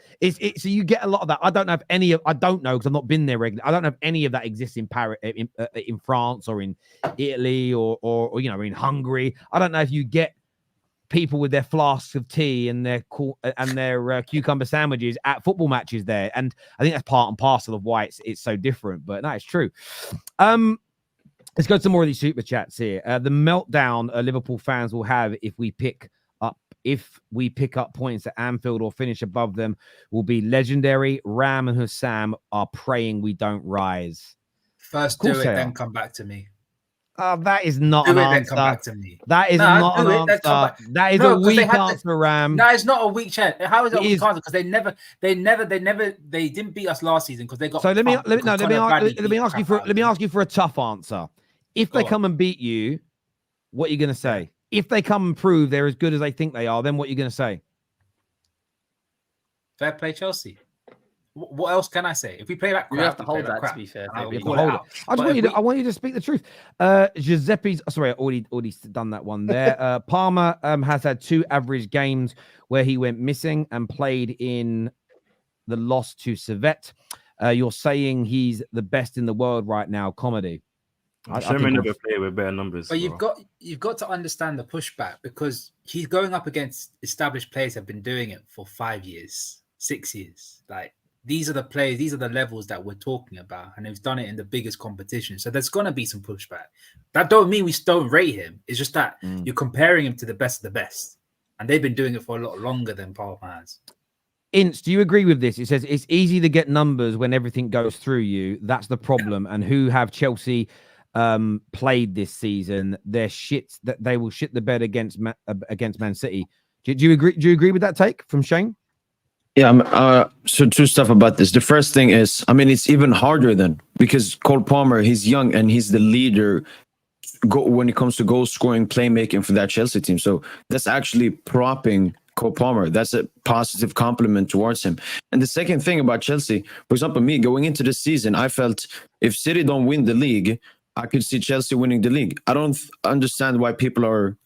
So you get a lot of that. I don't know because I've not been there regularly. I don't know if any of that exists in Paris, in France or in Italy or in Hungary. I don't know if you get people with their flasks of tea and their cucumber sandwiches at football matches there, and I think that's part and parcel of why it's so different. But no, it's true. Let's go to more of these super chats here. The meltdown Liverpool fans will have if we pick up points at Anfield or finish above them will be legendary. Ram and Hussam are praying we don't rise.
First do it, then come back to me.
That is not an answer.
Come back to me.
That is not an answer. That is a weak answer, Ram.
No, it's not a weak chant. How is it a weak answer? Because they didn't beat us last season because they got.
So let me ask you for a tough answer. If they come and beat you, what are you going to say? If they come and prove they're as good as they think they are, then what are you going to say?
Fair play, Chelsea. What else can I say? If we play that crap,
you have to hold that. To be fair,
I want you to speak the truth. Giuseppe's sorry, I already done that one there. Palmer has had 2 average games where he went missing and played in the loss to Servette. You're saying he's the best in the world right now. Comedy.
I'm sure we never play with better numbers.
But you've got to understand the pushback, because he's going up against established players who have been doing it for 5 years, 6 years. Like, these are the players, these are the levels that we're talking about, and he's done it in the biggest competition. So there's going to be some pushback. That don't mean we don't rate him. It's just that you're comparing him to the best of the best, and they've been doing it for a lot longer than Palmer has.
Ince, do you agree with this? It says it's easy to get numbers when everything goes through you. That's the problem. And who have Chelsea played this season? They're shit. That they will shit the bed against Man City. Do you agree? Do you agree with that take from Shane?
Yeah, so 2 stuff about this. The first thing is, I mean, it's even harder then, because Cole Palmer, he's young and he's the leader when it comes to goal scoring, playmaking for that Chelsea team. So that's actually propping Cole Palmer. That's a positive compliment towards him. And the second thing about Chelsea, for example, me going into the season, I felt if City don't win the league, I could see Chelsea winning the league. I don't understand why people are,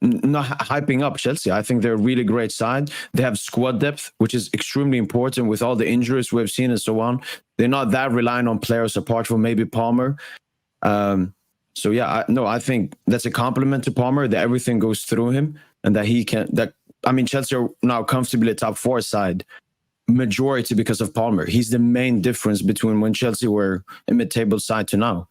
not hyping up Chelsea. I think they're a really great side. They have squad depth, which is extremely important with all the injuries we've seen and so on. They're not that reliant on players apart from maybe Palmer. So yeah, I think that's a compliment to Palmer that everything goes through him and that he can. Chelsea are now comfortably a top 4 side, majority because of Palmer. He's the main difference between when Chelsea were a mid-table side to now.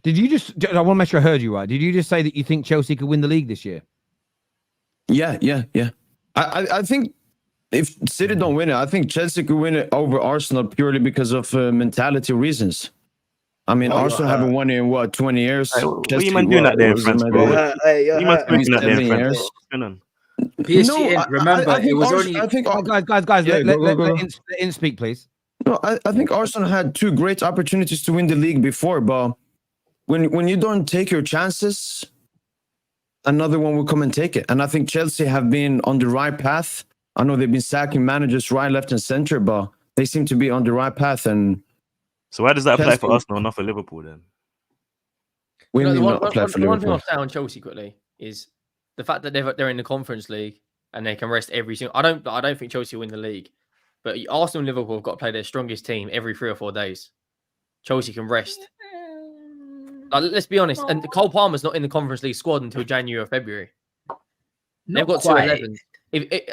Did you just? I want to make sure I heard you right. Did you just say that you think Chelsea could win the league this year?
Yeah. I think if City don't win it, I think Chelsea could win it over Arsenal purely because of mentality reasons. I mean, Arsenal haven't won in 20 years.
What are you man doing that there in France, bro?
PSG, remember, it was only.
I think
guys,
Yeah,
let
go.
In speak, please.
No, I think Arsenal had 2 great opportunities to win the league before, but when you don't take your chances, another one will come and take it. And I think Chelsea have been on the right path. I know they've been sacking managers right, left, and center, but they seem to be on the right path. And
So why does that apply for
Chelsea-
Arsenal and not for Liverpool then?
we
No,
need
the
not apply for
one thing
Liverpool.
I'll say on Chelsea quickly is the fact that they're in the Conference League and they can rest every single. I don't think Chelsea will win the league, but Arsenal and Liverpool have got to play their strongest team every 3 or 4 days. Chelsea can rest. Like, let's be honest, and Cole Palmer's not in the Conference League squad until January or February. They've got 2 11s.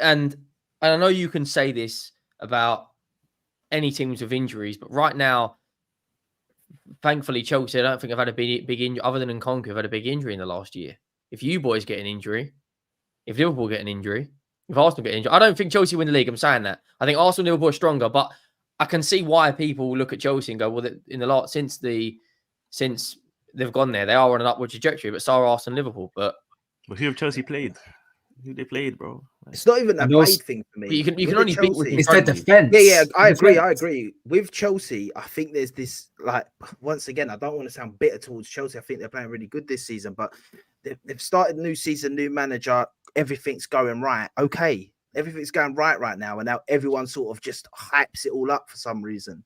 And I know you can say this about any teams with injuries, but right now, thankfully, Chelsea, I don't think I've had a big injury, other than Nkunku, have had a big injury in the last year. If you boys get an injury, if Liverpool get an injury, if Arsenal get injured, I don't think Chelsea win the league. I'm saying that. I think Arsenal and Liverpool are stronger, but I can see why people look at Chelsea and go, well, in the last since they've gone there, they are on an upward trajectory, but so are Arsenal and Liverpool. But
Who have Chelsea played? Who they played, bro?
It's not even a
And also-
played thing for me.
you can
With
only
the
beat what
Chelsea-
you
It's their
front you.
defense.
Yeah, I agree.
Defense.
With Chelsea, I think there's this, like, once again, I don't want to sound bitter towards Chelsea. I think they're playing really good this season, but they've started new season, new manager, everything's going right. Okay, everything's going right now, and now everyone sort of just hypes it all up for some reason.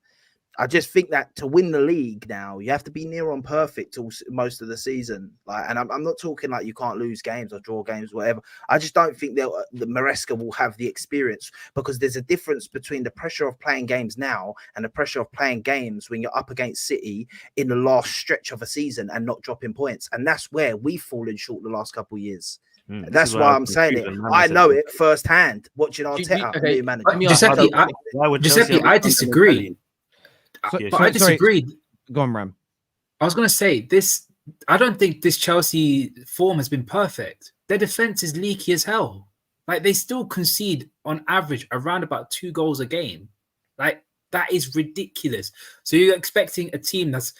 I just think that to win the league now, you have to be near on perfect all most of the season. Like, and I'm not talking like you can't lose games or draw games, whatever. I just don't think that the Maresca will have the experience, because there's a difference between the pressure of playing games now and the pressure of playing games when you're up against City in the last stretch of a season and not dropping points. And that's where we've fallen short the last couple of years. That's why I'm saying it. I know it firsthand watching Arteta,
Okay,
new manager.
Giuseppe, I disagree. But I disagreed.
Go on, Ram.
I was going to say this. I don't think this Chelsea form has been perfect. Their defense is leaky as hell. Like, they still concede on average around about 2 goals a game. Like, that is ridiculous. So you're expecting a team that's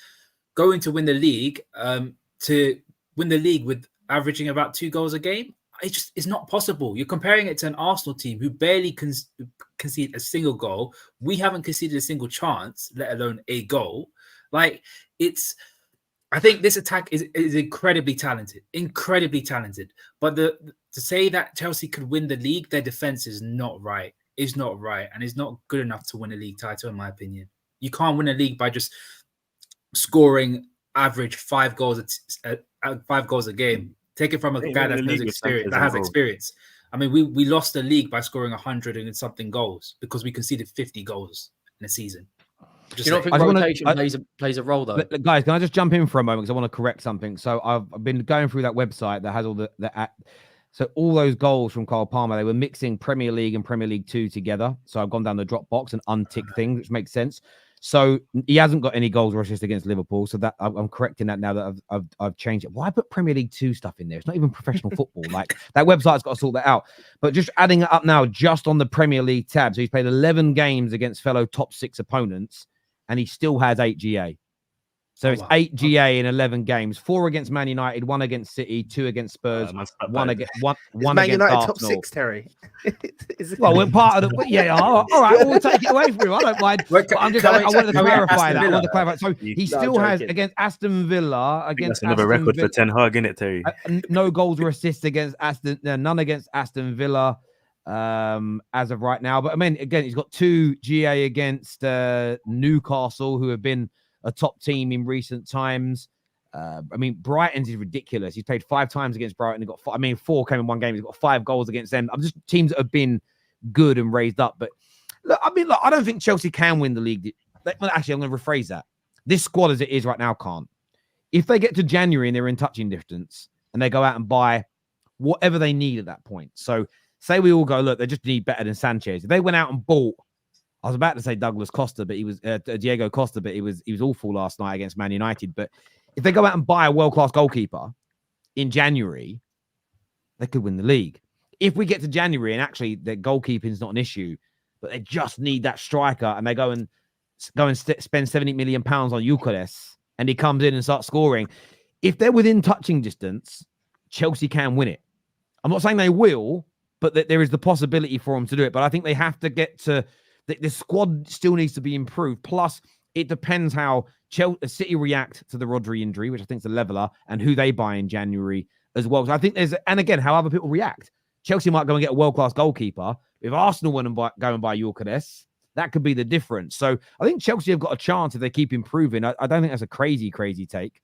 going to win the league to win the league with averaging about 2 goals a game? It's not possible. You're comparing it to an Arsenal team who barely concede a single goal. We haven't conceded a single chance, let alone a goal. Like, I think this attack is incredibly talented. But to say that Chelsea could win the league, their defense is not right. It's not right, and it's not good enough to win a league title, in my opinion. You can't win a league by just scoring average 5 goals a game. Take it from a guy that has experience. I mean, we lost the league by scoring 100 and something goals because we conceded 50 goals in a season.
Do you not think rotation plays a role, though?
Guys, can I just jump in for a moment because I want to correct something? So I've been going through that website that has all so all those goals from Cole Palmer, they were mixing Premier League and Premier League 2 together. So I've gone down the drop box and unticked things, which makes sense. So he hasn't got any goals or assists against Liverpool. So that I'm correcting that now that I've changed it. Why put Premier League 2 stuff in there? It's not even professional football. Like, that website's got to sort that out. But just adding it up now, just on the Premier League tab. So he's played 11 games against fellow top 6 opponents, and he still has 8 GA. So it's 8 GA in 11 games: 4 against Man United, 1 against City, 2 against Spurs, one against
Man
against
United
Arsenal.
top 6, Terry.
Well, we're part of the. Yeah, all right, we'll take it away from him. I don't mind. But I wanted to clarify that. So he still has against Aston Villa,
That's another record for Ten Hag, isn't it, Terry?
No goals or assists against Aston. None against Aston Villa as of right now. But I mean, again, he's got 2 GA against Newcastle, who have been a top team in recent times. I mean, Brighton's is ridiculous. He's played 5 times against Brighton. He got 4 came in 1 game. He's got 5 goals against them. I'm just teams that have been good and raised up. But look, I don't think Chelsea can win the league. Actually, I'm going to rephrase that. This squad as it is right now can't. If they get to January and they're in touching distance and they go out and buy whatever they need at that point. So say we all go, look, they just need better than Sanchez. If they went out and bought, I was about to say Douglas Costa, but he was Diego Costa, but he was awful last night against Man United. But if they go out and buy a world-class goalkeeper in January, they could win the league. If we get to January and actually their goalkeeping is not an issue, but they just need that striker, and they go and spend £70 million on Eucharist, and he comes in and starts scoring. If they're within touching distance, Chelsea can win it. I'm not saying they will, but there is the possibility for them to do it. But I think they have to get to the squad still needs to be improved. Plus, it depends how City react to the Rodri injury, which I think is a leveler, and who they buy in January as well. So I think and again, how other people react. Chelsea might go and get a world-class goalkeeper. If Arsenal went and go and buy Gyökeres, that could be the difference. So I think Chelsea have got a chance if they keep improving. I don't think that's a crazy take.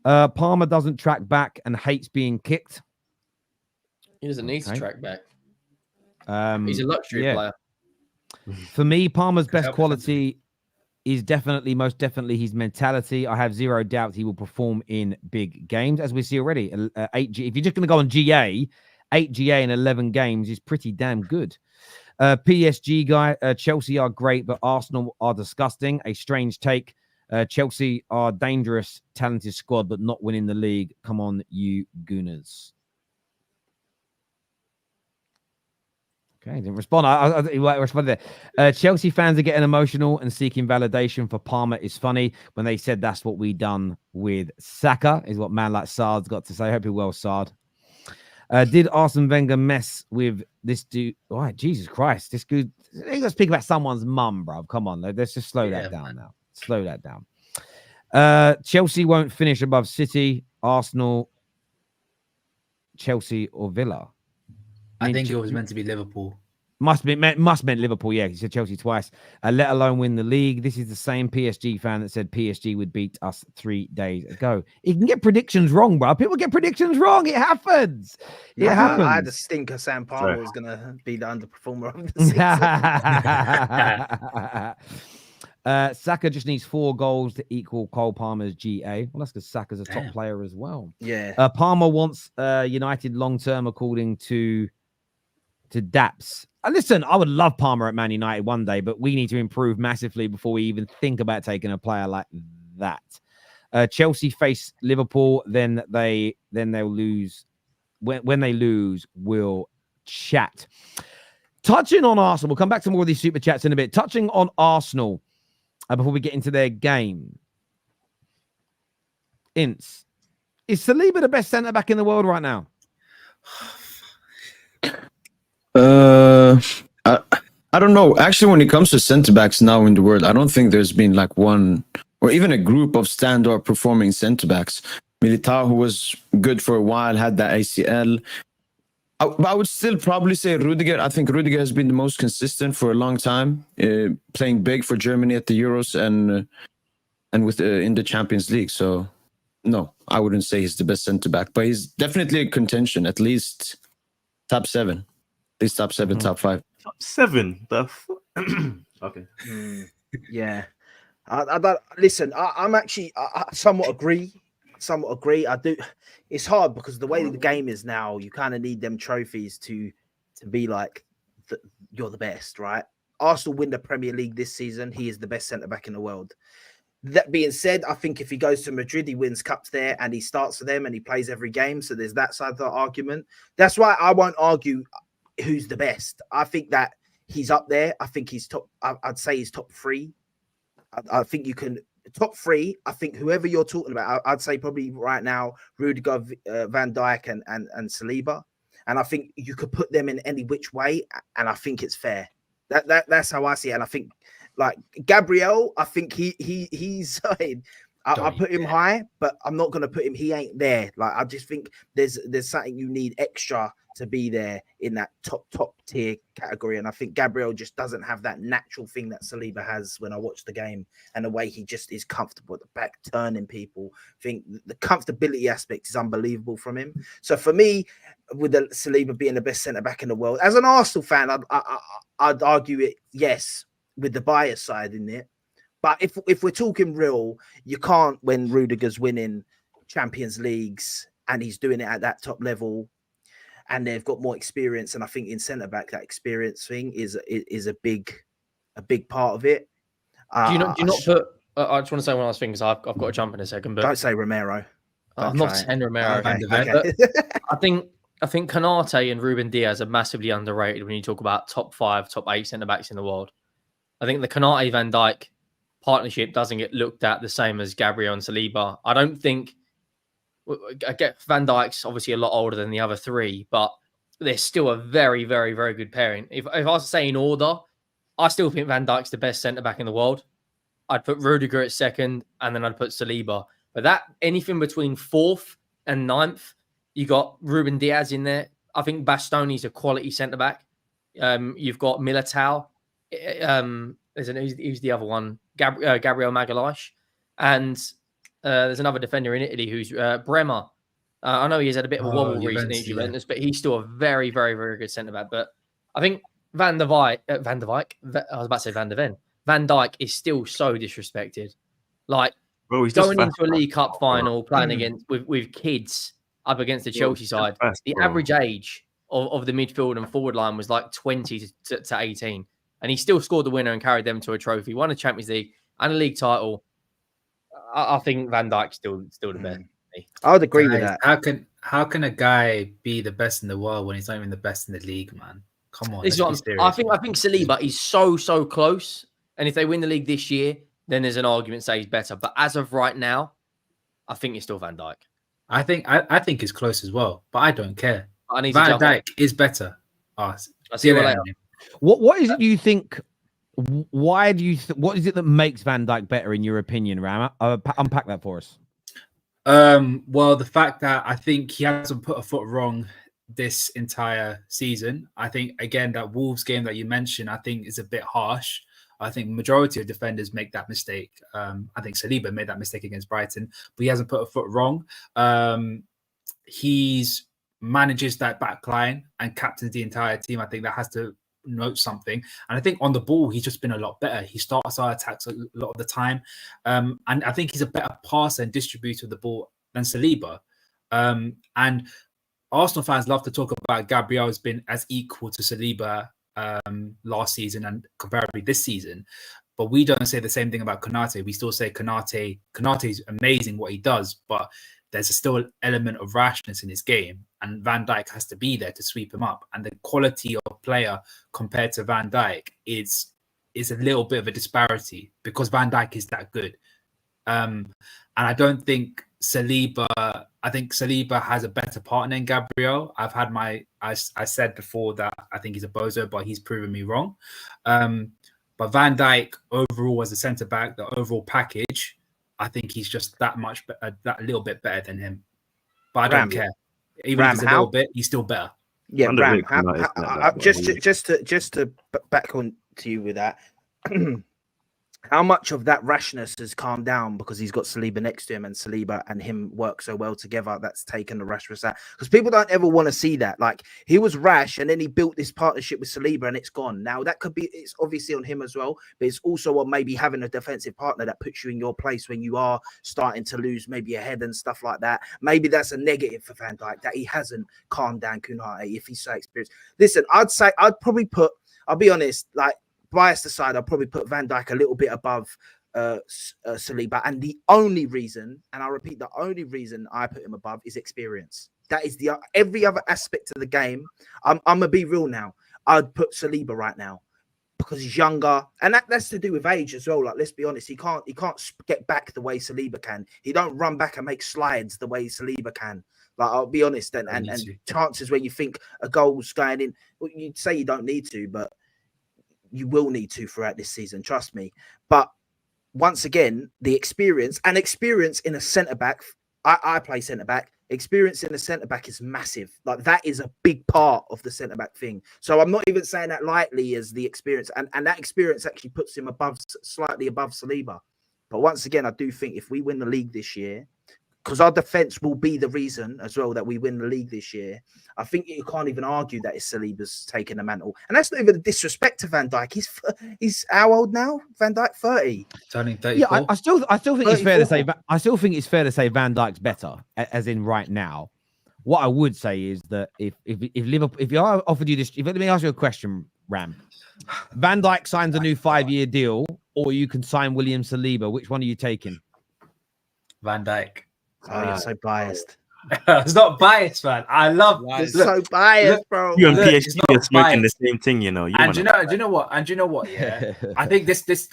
Palmer doesn't track back and hates being kicked.
He doesn't need to track back. He's a luxury player.
For me, Palmer's best quality is most definitely his mentality. I have zero doubt he will perform in big games, as we see already. 8G. If you're just going to go on GA, 8 GA in 11 games is pretty damn good. PSG guy, Chelsea are great, but Arsenal are disgusting. A strange take. Chelsea are dangerous, talented squad, but not winning the league. Come on, you Gooners. Okay, didn't respond. I responded there. Chelsea fans are getting emotional and seeking validation for Palmer is funny when they said that's what we done with Saka, is what man like Sard's got to say. I hope you're well, Sard. Did Arsene Wenger mess with this dude? Oh, Jesus Christ. This dude, you got to speak about someone's mum, bro. Come on. Let's just slow that down now. Slow that down. Chelsea won't finish above City, Arsenal, Chelsea, or Villa.
I think it was meant to be Liverpool.
Must meant Liverpool, yeah. He said Chelsea twice, let alone win the league. This is the same PSG fan that said PSG would beat us 3 days ago. You can get predictions wrong, bro. People get predictions wrong. It happens. It happens.
I had a stinker. Sam Palmer was going to be the underperformer of the season.
Saka just needs 4 goals to equal Cole Palmer's GA. Well, that's because Saka's a top player as well.
Yeah.
Palmer wants United long-term, according to Daps. Listen, I would love Palmer at Man United one day, but we need to improve massively before we even think about taking a player like that. Chelsea face Liverpool, then they'll lose. When they lose, we'll chat. Touching on Arsenal, we'll come back to more of these super chats in a bit. Touching on Arsenal before we get into their game. Ince, is Saliba the best centre back in the world right now?
I don't know. Actually, when it comes to centre backs now in the world, I don't think there's been like one or even a group of standout performing centre backs. Militao, who was good for a while, had that ACL. I would still probably say Rudiger. I think Rudiger has been the most consistent for a long time, playing big for Germany at the Euros and with in the Champions League. So, no, I wouldn't say he's the best centre back, but he's definitely a contention, at least top 7. At least top 7, top 5.
Top 7? Okay.
Yeah. Listen, I'm actually I somewhat agree. I do. It's hard because the way the game is now, you kind of need them trophies to be like you're the best, right? Arsenal win the Premier League this season. He is the best centre back in the world. That being said, I think if he goes to Madrid, he wins cups there and he starts for them and he plays every game. So there's that side of the argument. That's why I won't argue who's the best. I think that he's up there. I think he's top. I'd say he's top 3. I think you can top 3. I think whoever you're talking about, I'd say probably right now Rudiger, Van Dijk, and Saliba. And I think you could put them in any which way, and I think it's fair. That's how I see it. And I think like Gabriel, I think he's. I put him high, but I'm not going to put him. He ain't there. Like I just think there's something you need extra to be there in that top tier category. And I think Gabriel just doesn't have that natural thing that Saliba has when I watch the game, and the way he just is comfortable at the back, turning people. I think the comfortability aspect is unbelievable from him. So for me, with the Saliba being the best centre back in the world, as an Arsenal fan, I'd argue it, yes, with the bias side in it. But if we're talking real, you can't, when Rudiger's winning Champions Leagues and he's doing it at that top level, and they've got more experience. And I think in centre back, that experience thing is a big part of it.
Do you not put? I just want to say one last thing because I've got to jump in a second. But
don't say Romero.
I'm not saying Romero.
Okay.
But I think Konate and Ruben Diaz are massively underrated when you talk about top 5, top 8 centre backs in the world. I think the Konate Van Dijk partnership doesn't get looked at the same as Gabriel and Saliba. I don't think. I get Van Dijk's obviously a lot older than the other 3, but they're still a very, very, very good pairing. If I was to say in order, I still think Van Dijk's the best centre back in the world. I'd put Rudiger at second, and then I'd put Saliba. But that anything between 4th and 9th, you got Ruben Diaz in there. I think Bastoni's a quality centre back. You've got Militao. Who's the other one? Gabriel Magalhaes. And there's another defender in Italy who's Bremer. I know he's had a bit of a wobble recently at Juventus, but he's still a very, very, very good centre back. But I think Van der Dijk. I was about to say Van der Ven. Van Dijk is still so disrespected. Like,
Bro, he's
going
just
into a League Cup final, playing against with kids up against the Chelsea side. The average age of the midfield and forward line was like 20 to 18, and he still scored the winner and carried them to a trophy, won a Champions League and a league title. I think Van Dijk's still the best.
I would agree with that.
How can a guy be the best in the world when he's not even the best in the league, man? Come on.
I think Saliba is so close, and if they win the league this year, then there's an argument to say he's better. But as of right now, I think it's still Van Dijk.
I think he's close as well, but I don't care.
Van
Dijk is better.
I'll see you later.
What is it you think? Why do you? What is it that makes Van Dijk better in your opinion, Ram? Unpack that for us.
Well, the fact that I think he hasn't put a foot wrong this entire season. I think again that Wolves game that you mentioned, I think is a bit harsh. I think majority of defenders make that mistake. I think Saliba made that mistake against Brighton, but he hasn't put a foot wrong. He's manages that back line and captains the entire team. I think that has to note something. And I think on the ball, he's just been a lot better. He starts our attacks a lot of the time. And I think he's a better passer and distributor of the ball than Saliba. And Arsenal fans love to talk about Gabriel has been as equal to Saliba last season and comparably this season. But we don't say the same thing about Konate. We still say Konate is amazing what he does, but there's still an element of rashness in his game, and Van Dijk has to be there to sweep him up. And the quality of player compared to Van Dijk is a little bit of a disparity because Van Dijk is that good. And I don't think Saliba. I think Saliba has a better partner than Gabriel. I said before that I think he's a bozo, but he's proven me wrong. But Van Dijk overall as a centre back, the overall package, I think he's just that little bit better than him. But I don't care. Even if he's a little bit, he's still better.
Yeah, Ram, just to back on to you with that. How much of that rashness has calmed down because he's got Saliba next to him and Saliba and him work so well together? That's taken the rashness out. Because people don't ever want to see that. Like, he was rash and then he built this partnership with Saliba and it's gone. Now, that could be, it's obviously on him as well, but it's also on maybe having a defensive partner that puts you in your place when you are starting to lose maybe a head and stuff like that. Maybe that's a negative for Van Dijk, that he hasn't calmed down Konate if he's so experienced. Listen, I'd probably put, I'll be honest, like, biased aside, I'll probably put Van Dijk a little bit above Saliba. And the only reason, and I repeat, the only reason I put him above is experience. That is every other aspect of the game. I'm going to be real now. I'd put Saliba right now because he's younger. And that's to do with age as well. Like, let's be honest, he can't get back the way Saliba can. He don't run back and make slides the way Saliba can. Like, I'll be honest, and chances where you think a goal's going in, well, you'd say you don't need to, but you will need to throughout this season, trust me. But once again, the experience in a centre-back, I play centre-back, experience in a centre-back is massive. Like, that is a big part of the centre-back thing. So I'm not even saying that lightly as the experience. And that experience actually puts him slightly above Saliba. But once again, I do think if we win the league this year, because our defense will be the reason as well that we win the league this year, I think you can't even argue that it's Saliba's taking the mantle. And that's not even a disrespect to Van Dijk. He's how old now? Van Dijk 30.
Turning 34.
Yeah, I still think it's fair to say. I still think it's fair to say Van Dijk's better, as in right now. What I would say is that if Liverpool, if I offered you this, let me ask you a question, Ram. Van Dijk signs a new 5-year deal, or you can sign William Saliba. Which one are you taking?
Van Dijk.
Oh, you're so biased.
It's not biased, man. I love
this. So biased, bro.
You and PSG are smoking the same thing, you know.
Do you know what? Yeah, I think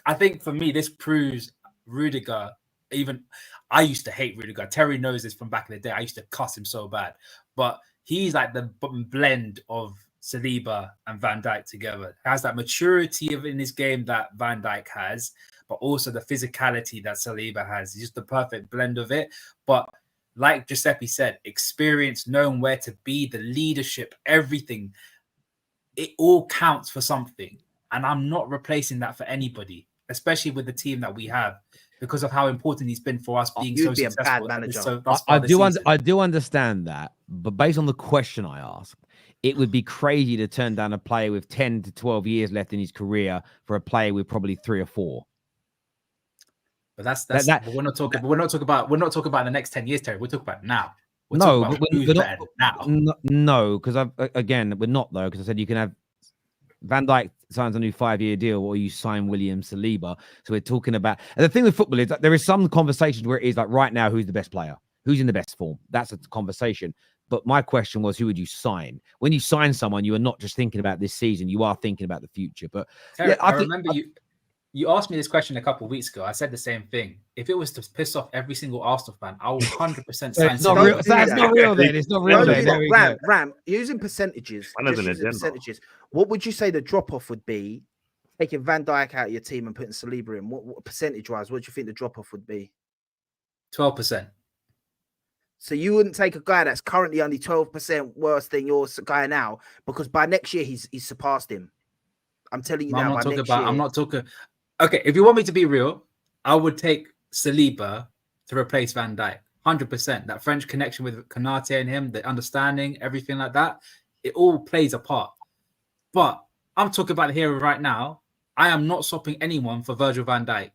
I think for me, this proves Rudiger. Even I used to hate Rudiger. Terry knows this from back in the day. I used to cuss him so bad, but he's like the blend of Saliba and Van Dijk together. Has that maturity in his game that Van Dijk has, but also the physicality that Saliba has. He's just the perfect blend of it. But like Giuseppe said, experience, knowing where to be, the leadership, everything, it all counts for something. And I'm not replacing that for anybody, especially with the team that we have, because of how important he's been for us being so successful.
A bad manager.
I do understand that, but based on the question I asked, it would be crazy to turn down a player with 10 to 12 years left in his career for a player with probably 3 or 4.
But but we're not talking about the next 10 years, Terry. We're talking about now. We're
no, because again, we're not though, because I said you can have Van Dijk signs a new 5-year deal, or you sign William Saliba. So we're talking about, and the thing with football is that there is some conversations where it is like right now, who's the best player, who's in the best form. That's a conversation. But my question was, who would you sign? When you sign someone, you are not just thinking about this season; you are thinking about the future. But
Terry, I remember you asked me this question a couple of weeks ago. I said the same thing. If it was to piss off every single Arsenal fan, I would 100% sign.
It's not real. That's not real. Then it's not real.
Ram, using percentages. What would you say the drop off would be? Taking Van Dijk out of your team and putting Saliba in. What percentage wise? What do you think the drop off would be?
12%.
So you wouldn't take a guy that's currently only 12% worse than your guy now, because by next year he's surpassed him. I'm telling you now.
I'm not talking. Okay, if you want me to be real, I would take Saliba to replace Van Dijk. 100%. That French connection with Konate and him, the understanding, everything like that, it all plays a part. But I'm talking about here right now. I am not swapping anyone for Virgil van Dijk.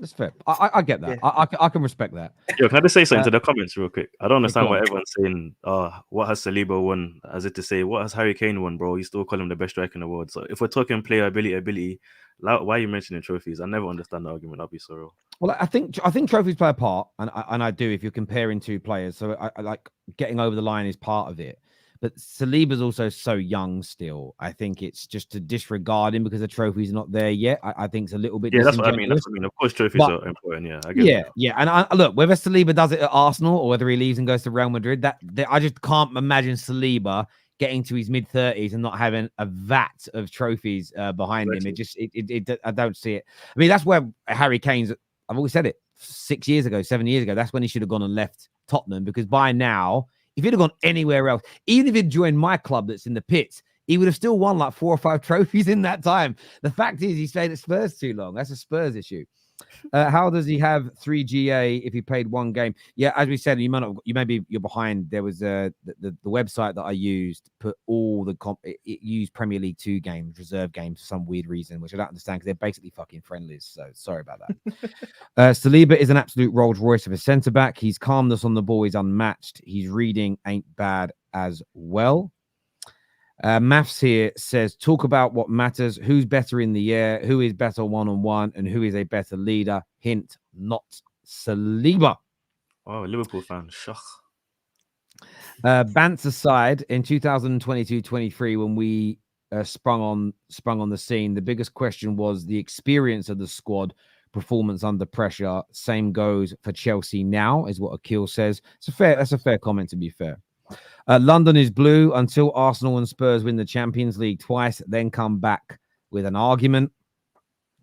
That's fair. I get that. Yeah. I can respect that.
Yo, can I just say something to the comments real quick? I don't understand why everyone's saying, what has Saliba won? As if to say, what has Harry Kane won, bro? You still call him the best striker in the world. So if we're talking player ability, why are you mentioning trophies? I never understand the argument. I'll be so real.
Well, I think trophies play a part, and I do if you're comparing two players. So I like getting over the line is part of it. But Saliba's also so young still. I think it's just to disregard him because the trophy's not there yet. I think it's a little bit.
Yeah, that's what I mean. Of course, trophies are important. Yeah, I get
yeah. And look, whether Saliba does it at Arsenal or whether he leaves and goes to Real Madrid, I just can't imagine Saliba getting to his mid-30s and not having a vat of trophies behind him. I don't see it. I mean, that's where Harry Kane's. I've always said it 7 years ago. That's when he should have gone and left Tottenham, because by now, if he'd have gone anywhere else, even if he'd joined my club that's in the pits, he would have still won like 4 or 5 trophies in that time. The fact is, he stayed at Spurs too long. That's a Spurs issue. How does he have 3 GA if he played 1 game? Yeah, as we said, you're behind. There was the website that I used put all the it used Premier League 2 games, reserve games for some weird reason, which I don't understand because they're basically fucking friendlies. So sorry about that. Saliba is an absolute Rolls Royce of a centre back. His calmness on the ball is unmatched. His reading ain't bad as well. Maths here says, talk about what matters. Who's better in the air? Who is better one-on-one? And who is a better leader? Hint, not Saliba.
Oh, Liverpool fan. Shach.
Bants aside, in 2022-23, when we sprung on the scene, the biggest question was the experience of the squad, performance under pressure. Same goes for Chelsea now, is what Akil says. That's a fair comment, to be fair. London is blue until Arsenal and Spurs win the Champions League twice, then come back with an argument.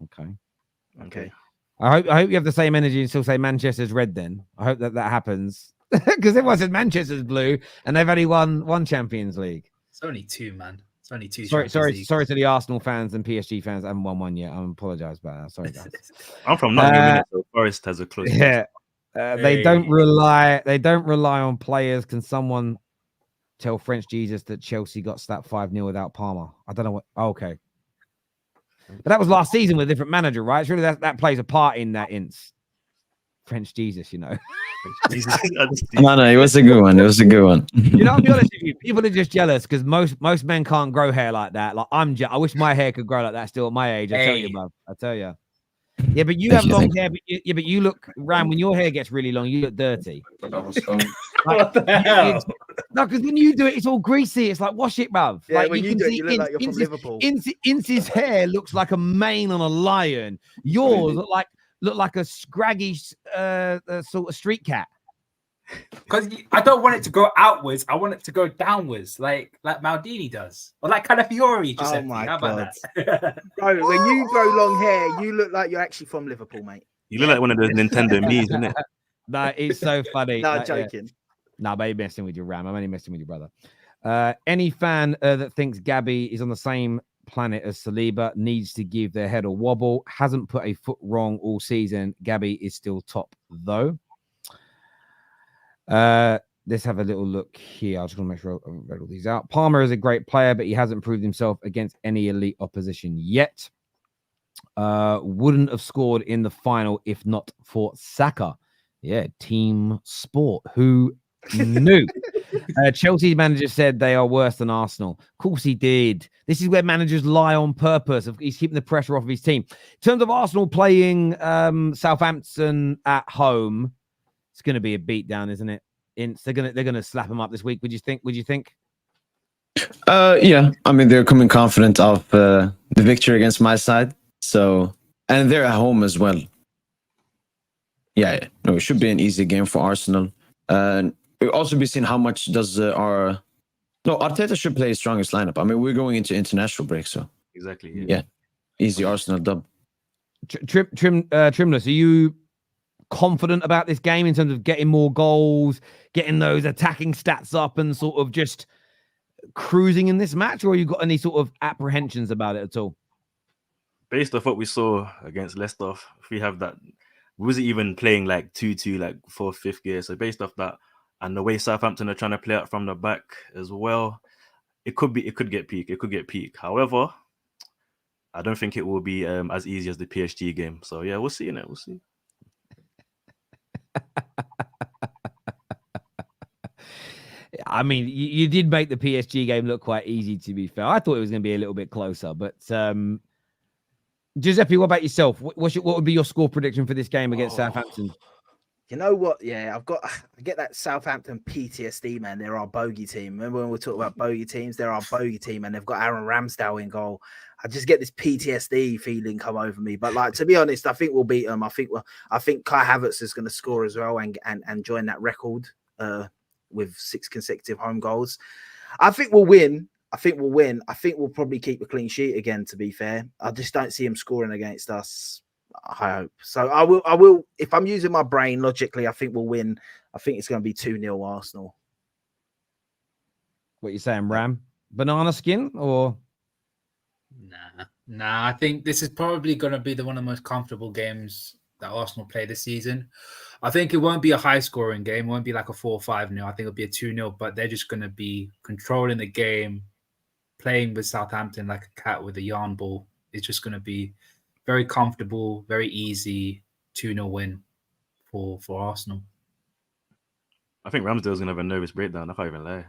Okay. I hope you have the same energy and still say Manchester's red then. I hope that happens. Because everyone said Manchester's blue and they've only won 1 Champions League.
It's only 2, man. It's only 2.
Sorry to the Arsenal fans and PSG fans that haven't won 1 yet. I apologize about that. Sorry, guys.
I'm from Nottingham, so Forest has a close.
Yeah. They don't rely on players. Can someone tell French Jesus that Chelsea got slapped 5-0 without Palmer? I don't know what. Oh, okay. But that was last season with a different manager, right? Surely that plays a part in that instance. French Jesus, you know.
No, it was a good one.
You know, I'll be honest with you. People are just jealous because most men can't grow hair like that. Like I wish my hair could grow like that still at my age. I tell you, bro. I tell you. Yeah, but you have long hair. But you look, Ram, when your hair gets really long, you look dirty.
What the hell?
No, because when you do it, it's all greasy. It's like, wash it, bruv.
Yeah,
like,
when you do it, you look like you're from Liverpool.
Ince's hair looks like a mane on a lion. Yours look like a scraggy sort of street cat.
Because I don't want it to go outwards. I want it to go downwards, like Maldini does, or like Calafiori.
Oh my
How about
God.
that?
Bro, when you grow long hair, you look like you're actually from Liverpool, mate.
You look like one of those Nintendo Mii's, isn't it?
That is so funny.
No,
That,
joking.
Nah, but you're messing with your Ram. I'm only messing with your brother. Any fan that thinks Gabby is on the same planet as Saliba needs to give their head a wobble. Hasn't put a foot wrong all season. Gabby is still top, though. Let's have a little look here. I just want to make sure I read all these out. Palmer is a great player, but he hasn't proved himself against any elite opposition yet. Wouldn't have scored in the final if not for Saka. Yeah, team sport. Who knew? Chelsea's manager said they are worse than Arsenal. Of course he did. This is where managers lie on purpose. He's keeping the pressure off of his team. In terms of Arsenal playing Southampton at home, it's going to be a beatdown, isn't it? They're gonna slap them up this week. Would you think?
Yeah. I mean, they're coming confident of the victory against my side. So, and they're at home as well. Yeah. No, it should be an easy game for Arsenal. And we'll also be seeing how much does Arteta should play his strongest lineup. I mean, we're going into international break, so
Exactly.
yeah, easy Arsenal dub.
Trimless, are you confident about this game in terms of getting more goals, getting those attacking stats up, and sort of just cruising in this match, or you got any sort of apprehensions about it at all?
Based off what we saw against Leicester, if we have that, we wasn't even playing like 2-2, like 4th, 5th gear. So based off that, and the way Southampton are trying to play out from the back as well, it could get peak. However, I don't think it will be as easy as the PSG game. So yeah, we'll see. We'll see.
I mean, you did make the PSG game look quite easy, to be fair. I thought it was going to be a little bit closer, but Giuseppe, what about yourself? What would be your score prediction for this game against Southampton?
You know what? Yeah, I get that Southampton PTSD, man. They're our bogey team. Remember when we talk about bogey teams? They're our bogey team, and they've got Aaron Ramsdale in goal. I just get this PTSD feeling come over me. But like, to be honest, I think we'll beat them. I think Kai Havertz is going to score as well and join that record with 6 consecutive home goals. I think we'll win. I think we'll probably keep a clean sheet again, to be fair. I just don't see him scoring against us. I hope. So I will, if I'm using my brain logically, I think we'll win. I think it's going to be 2-0 Arsenal.
What you saying, Ram? Banana skin or?
Nah. I think this is probably going to be one of the most comfortable games that Arsenal play this season. I think it won't be a high-scoring game. It won't be like a 4-5-0. I think it'll be a 2-0, but they're just going to be controlling the game, playing with Southampton like a cat with a yarn ball. It's just going to be very comfortable, very easy 2-0 win for Arsenal.
I think Ramsdale's going to have a nervous breakdown. I can't even lie.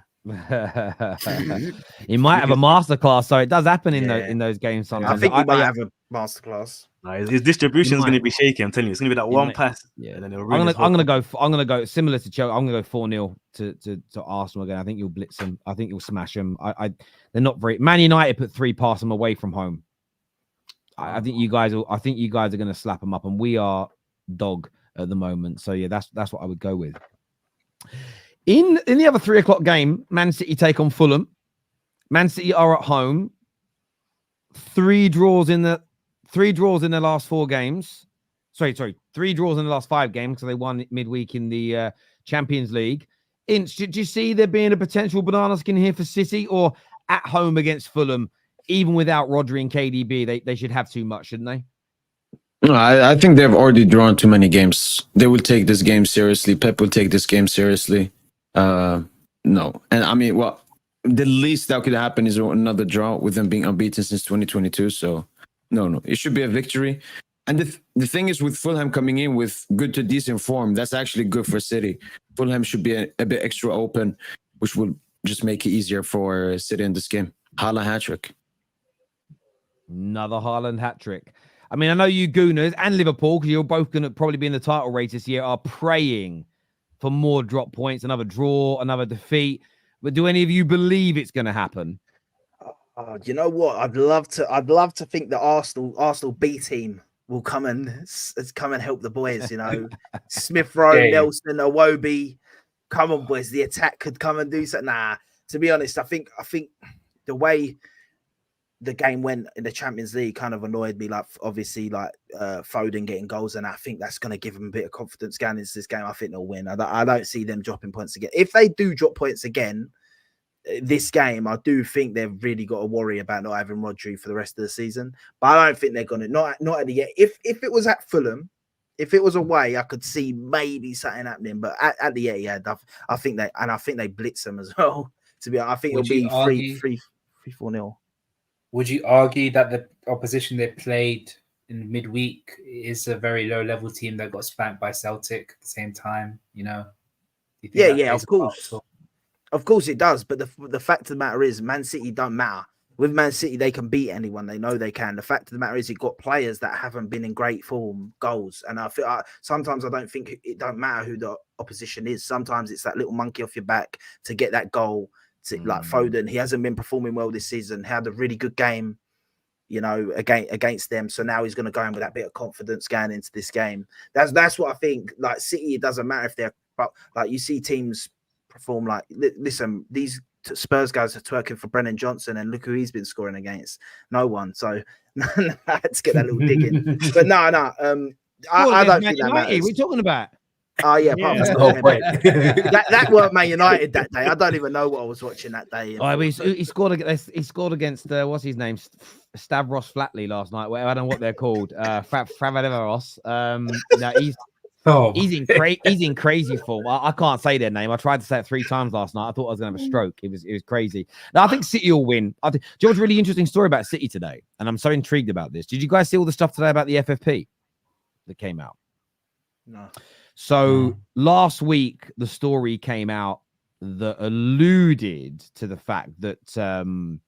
He might have a masterclass, so it does happen in those games sometimes.
I think he might have a masterclass.
His distribution is going to be shaky. I'm telling you, it's going to be that one pass.
Yeah,
and then
I'm gonna go similar to Chelsea. I'm gonna go 4-0 to Arsenal again. I think you'll blitz them. I think you'll smash them. They're not very. Man United put 3 past them away from home. I think you guys are going to slap them up, and we are dog at the moment. So yeah, that's what I would go with. In the other 3 o'clock game, Man City take on Fulham. Man City are at home. 3 draws in the last 4 games. Sorry, 3 draws in the last 5 games because they won midweek in the Champions League. Inch, did you see there being a potential banana skin here for City, or at home against Fulham, even without Rodri and KDB, they should have too much, shouldn't they?
No, I think they've already drawn too many games. They will take this game seriously. Pep will take this game seriously. No. And I mean, well, the least that could happen is another draw with them being unbeaten since 2022. So, no. It should be a victory. And the thing is, with Fulham coming in with good to decent form, that's actually good for City. Fulham should be a bit extra open, which will just make it easier for City in this game. Haaland hat-trick.
Another Haaland hat-trick. I mean, I know you Gooners and Liverpool, because you're both going to probably be in the title race this year, are praying for more drop points, another draw, another defeat. But do any of you believe it's going to happen?
You know what? I'd love to think the Arsenal B team will come and help the boys. You know, Smith Rowe,
Yeah.
Nelson, Iwobi, come on, boys, the attack could come and do something. Nah, to be honest, I think the way the game went in the Champions League kind of annoyed me. Like, obviously, like Foden getting goals, and I think that's going to give them a bit of confidence going into this game. I think they'll win. I don't see them dropping points again. If they do drop points again this game, I do think they've really got to worry about not having Rodri for the rest of the season. But I don't think they're going to. Not at the end. If it was at Fulham, if it was away, I could see maybe something happening. But at the Etihad, I think they blitz them as well. To be honest, I think it'll be 3-4-0.
Would you argue that the opposition they played in midweek is a very low-level team that got spanked by Celtic at the same time? You know?
Yeah, of course. Of course it does. But the fact of the matter is, Man City don't matter. With Man City, they can beat anyone. They know they can. The fact of the matter is, you've got players that haven't been in great form, goals. And I feel sometimes I don't think it don't matter who the opposition is. Sometimes it's that little monkey off your back to get that goal. Like Foden, he hasn't been performing well this season. Had a really good game, you know, against them. So now he's going to go in with that bit of confidence going into this game. That's what I think. Like City, it doesn't matter if they're, but like you see teams perform. Like listen, these Spurs guys are twerking for Brennan Johnson, and look who he's been scoring against. No one. So let's get that little dig in. But no. I don't think that matters.
We're talking about.
Oh yeah,
That's the whole point.
that weren't Man United that day. I don't even know what I was watching that day.
He scored against what's his name, Stavros Flatley last night. I don't know what they're called. Fravadevaros. He's in crazy form. I can't say their name. I tried to say it 3 times last night. I thought I was going to have a stroke. It was crazy. Now I think City will win. George, really interesting story about City today, and I'm so intrigued about this. Did you guys see all the stuff today about the FFP that came out?
No.
So last week, the story came out that alluded to the fact that, the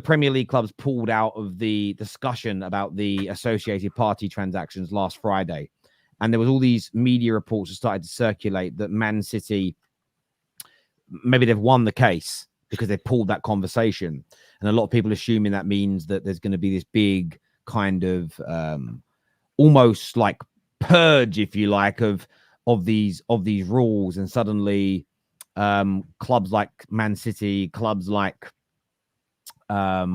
Premier League clubs pulled out of the discussion about the associated party transactions last Friday. And there was all these media reports that started to circulate that Man City, maybe they've won the case because they pulled that conversation. And a lot of people assuming that means that there's going to be this big kind of almost like purge, if you like, of these rules, and suddenly clubs like Man City, clubs like I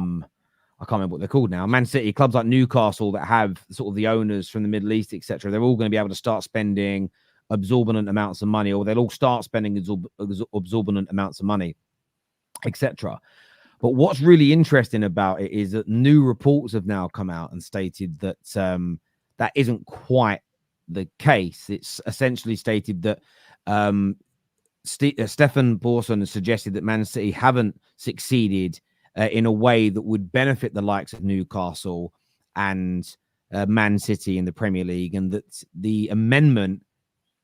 can't remember what they're called now, Man City, clubs like Newcastle that have sort of the owners from the Middle East, etc., they're all going to be able to start spending exorbitant amounts of money, or they'll all start spending exorbitant amounts of money, etc. But what's really interesting about it is that new reports have now come out and stated that that isn't quite the case. It's essentially stated that Stefan Borson has suggested that Man City haven't succeeded in a way that would benefit the likes of Newcastle and Man City in the Premier League, and that the amendment,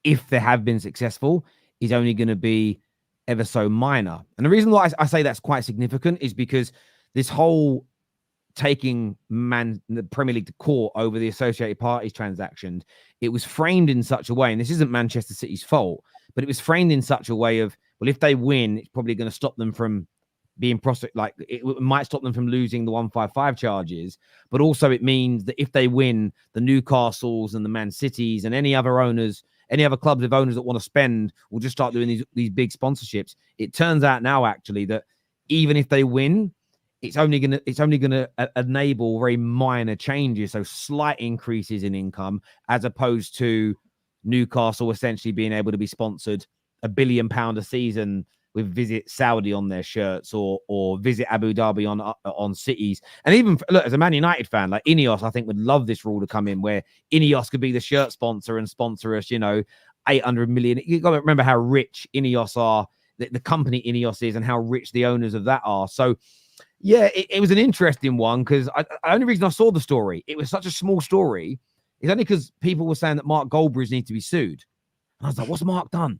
if they have been successful, is only going to be ever so minor. And the reason why I say that's quite significant is because this whole taking the Premier League to court over the associated parties transactions, it was framed in such a way, and this isn't Manchester City's fault, but it was framed in such a way of, well, if they win, it's probably going to stop them from being like it might stop them from losing the 155 charges, but also it means that if they win, the Newcastles and the Man Cities and any other owners, any other clubs of owners that want to spend will just start doing these big sponsorships. It turns out now actually that even if they win, it's only gonna enable very minor changes, so slight increases in income, as opposed to Newcastle essentially being able to be sponsored £1 billion a season with Visit Saudi on their shirts, or Visit Abu Dhabi on cities. And even look, as a Man United fan, like Ineos, I think would love this rule to come in where Ineos could be the shirt sponsor and sponsor us, 800 million. You got to remember how rich Ineos are, the company Ineos is, and how rich the owners of that are. So yeah, it was an interesting one, because the only reason I saw the story, it was such a small story, is only because people were saying that Mark Goldbridge needs to be sued. And I was like, what's Mark done?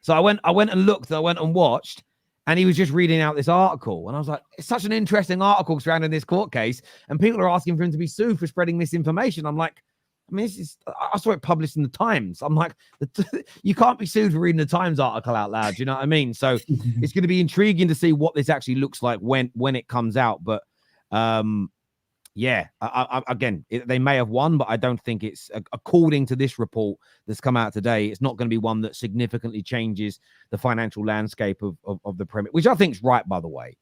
So I went and looked, I went and watched, and he was just reading out this article. And I was like, it's such an interesting article surrounding this court case, and people are asking for him to be sued for spreading misinformation. I'm like, I saw it published in the Times. I'm like, you can't be sued for reading the Times article out loud. You know what I mean? So it's going to be intriguing to see what this actually looks like when it comes out. But Yeah, again, they may have won, but I don't think it's, according to this report that's come out today, it's not going to be one that significantly changes the financial landscape of the Premier, which I think is right, by the way.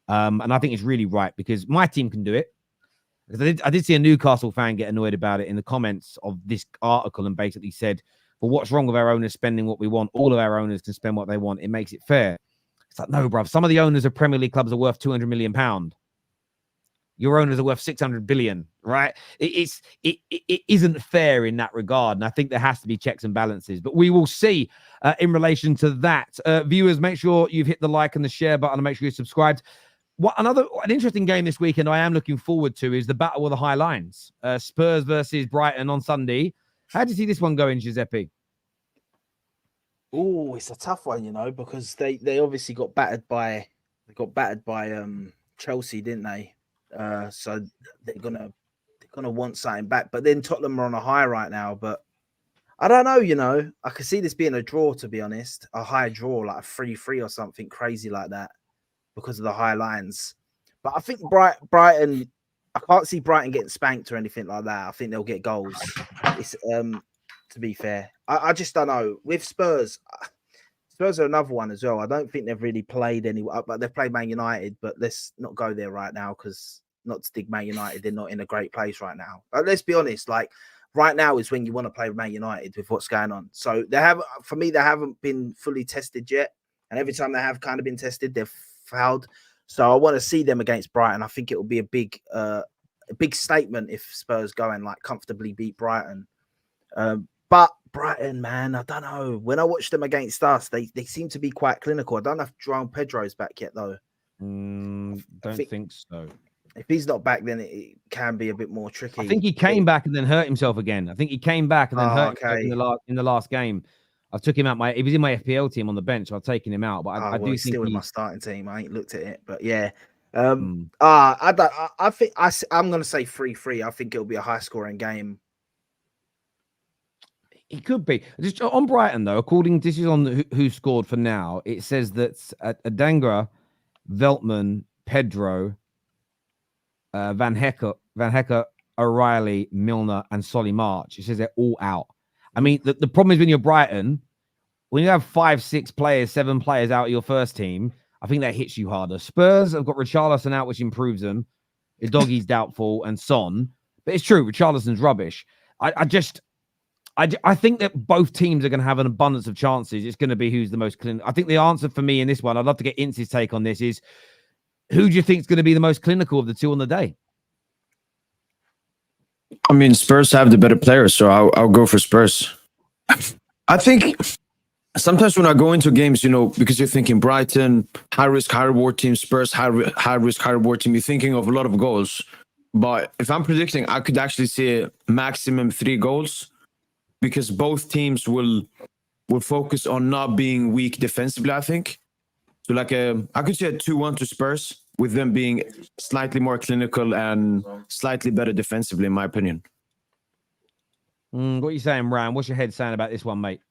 And I think it's really right because my team can do it. Because I did see a Newcastle fan get annoyed about it in the comments of this article and basically said, well, what's wrong with our owners spending what we want? All of our owners can spend what they want. It makes it fair. It's like, no, bruv. Some of the owners of Premier League clubs are worth £200 million. Your owners are worth 600 billion, right? It isn't fair in that regard. And I think there has to be checks and balances. But we will see in relation to that. Viewers, make sure you've hit the like and the share button and make sure you're subscribed. An interesting game this weekend I am looking forward to is the battle of the high lines. Spurs versus Brighton on Sunday. How do you see this one going, Giuseppe?
Oh, it's a tough one, because they obviously got battered by Chelsea, didn't they? So they're gonna want something back. But then Tottenham are on a high right now. But I don't know, I could see this being a draw, to be honest, a high draw, like a 3-3 or something crazy like that, because of the high lines. But I think Brighton, I can't see Brighton getting spanked or anything like that. I think they'll get goals. It's to be fair, I just don't know. With Spurs are another one as well. I don't think they've really played anyone, but they've played Man United. But let's not go there right now, because not to dig Man United, they're not in a great place right now. Let's be honest, like right now is when you want to play with Man United with what's going on. So they haven't been fully tested yet, and every time they have kind of been tested, they've fouled. So I want to see them against Brighton. I think it will be a big statement if Spurs go and like comfortably beat Brighton. But Brighton, man, I don't know. When I watched them against us, they seem to be quite clinical. I don't know if João Pedro's back yet, though.
Don't think so.
If he's not back, then it can be a bit more tricky.
I think he came back and then hurt himself again. I think he came back and then hurt himself in the last game. I took him out. He was in my FPL team on the bench. So I've taken him out, but I do think
still in my starting team. I ain't looked at it, but yeah. I'm going to say 3-3. I think it'll be a high scoring game.
It could be. Just on Brighton, though, this is on who scored for now. It says that Adangra, Veltman, Pedro, Van Hecker, O'Reilly, Milner, and Solly March. It says they're all out. I mean, the problem is when you're Brighton, when you have 5, 6 players, 7 players out of your first team, I think that hits you harder. Spurs have got Richarlison out, which improves them. Doggy's doubtful, and Son. But it's true, Richarlison's rubbish. I think that both teams are going to have an abundance of chances. It's going to be who's the most clinical. I think the answer for me in this one, I'd love to get Ince's take on this, is who do you think is going to be the most clinical of the two on the day?
I mean, Spurs have the better players, so I'll go for Spurs. I think sometimes when I go into games, because you're thinking Brighton, high risk, high reward team, Spurs, high risk, high reward team, you're thinking of a lot of goals. But if I'm predicting, I could actually see maximum 3 goals, because both teams will focus on not being weak defensively, I think. So I could see a 2-1 to Spurs, with them being slightly more clinical and slightly better defensively, in my opinion.
What are you saying, Ryan? What's your head saying about this one, mate?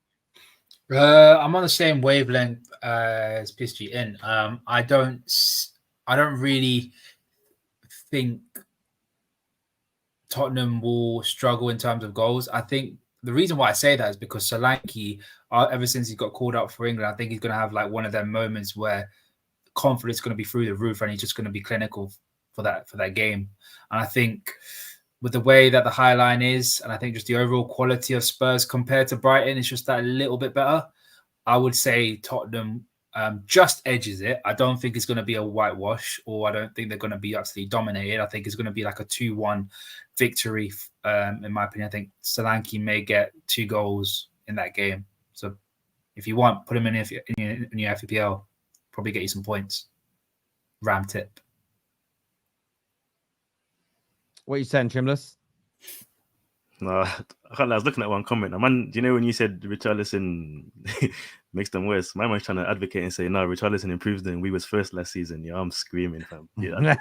I'm on the same wavelength as PSG in. I don't really think Tottenham will struggle in terms of goals. I think the reason why I say that is because Solanke, ever since he got called up for England, I think he's going to have like one of them moments where confidence is going to be through the roof, and he's just going to be clinical for that game. And I think with the way that the high line is, and I think just the overall quality of Spurs compared to Brighton is just that little bit better, I would say Tottenham just edges it. I don't think it's going to be a whitewash, or I don't think they're going to be absolutely dominated. I think it's going to be like a 2-1 victory. In my opinion, I think Solanke may get 2 goals in that game. So if you want, put him in your FPL. Probably get you some points. Ram tip.
What are you saying, Trimless?
No, I was looking at one comment. Man, do you know when you said Richarlison makes them worse? My man's trying to advocate and say, no, Richarlison improves them. We was first last season. Yeah, I'm screaming, fam. Yeah,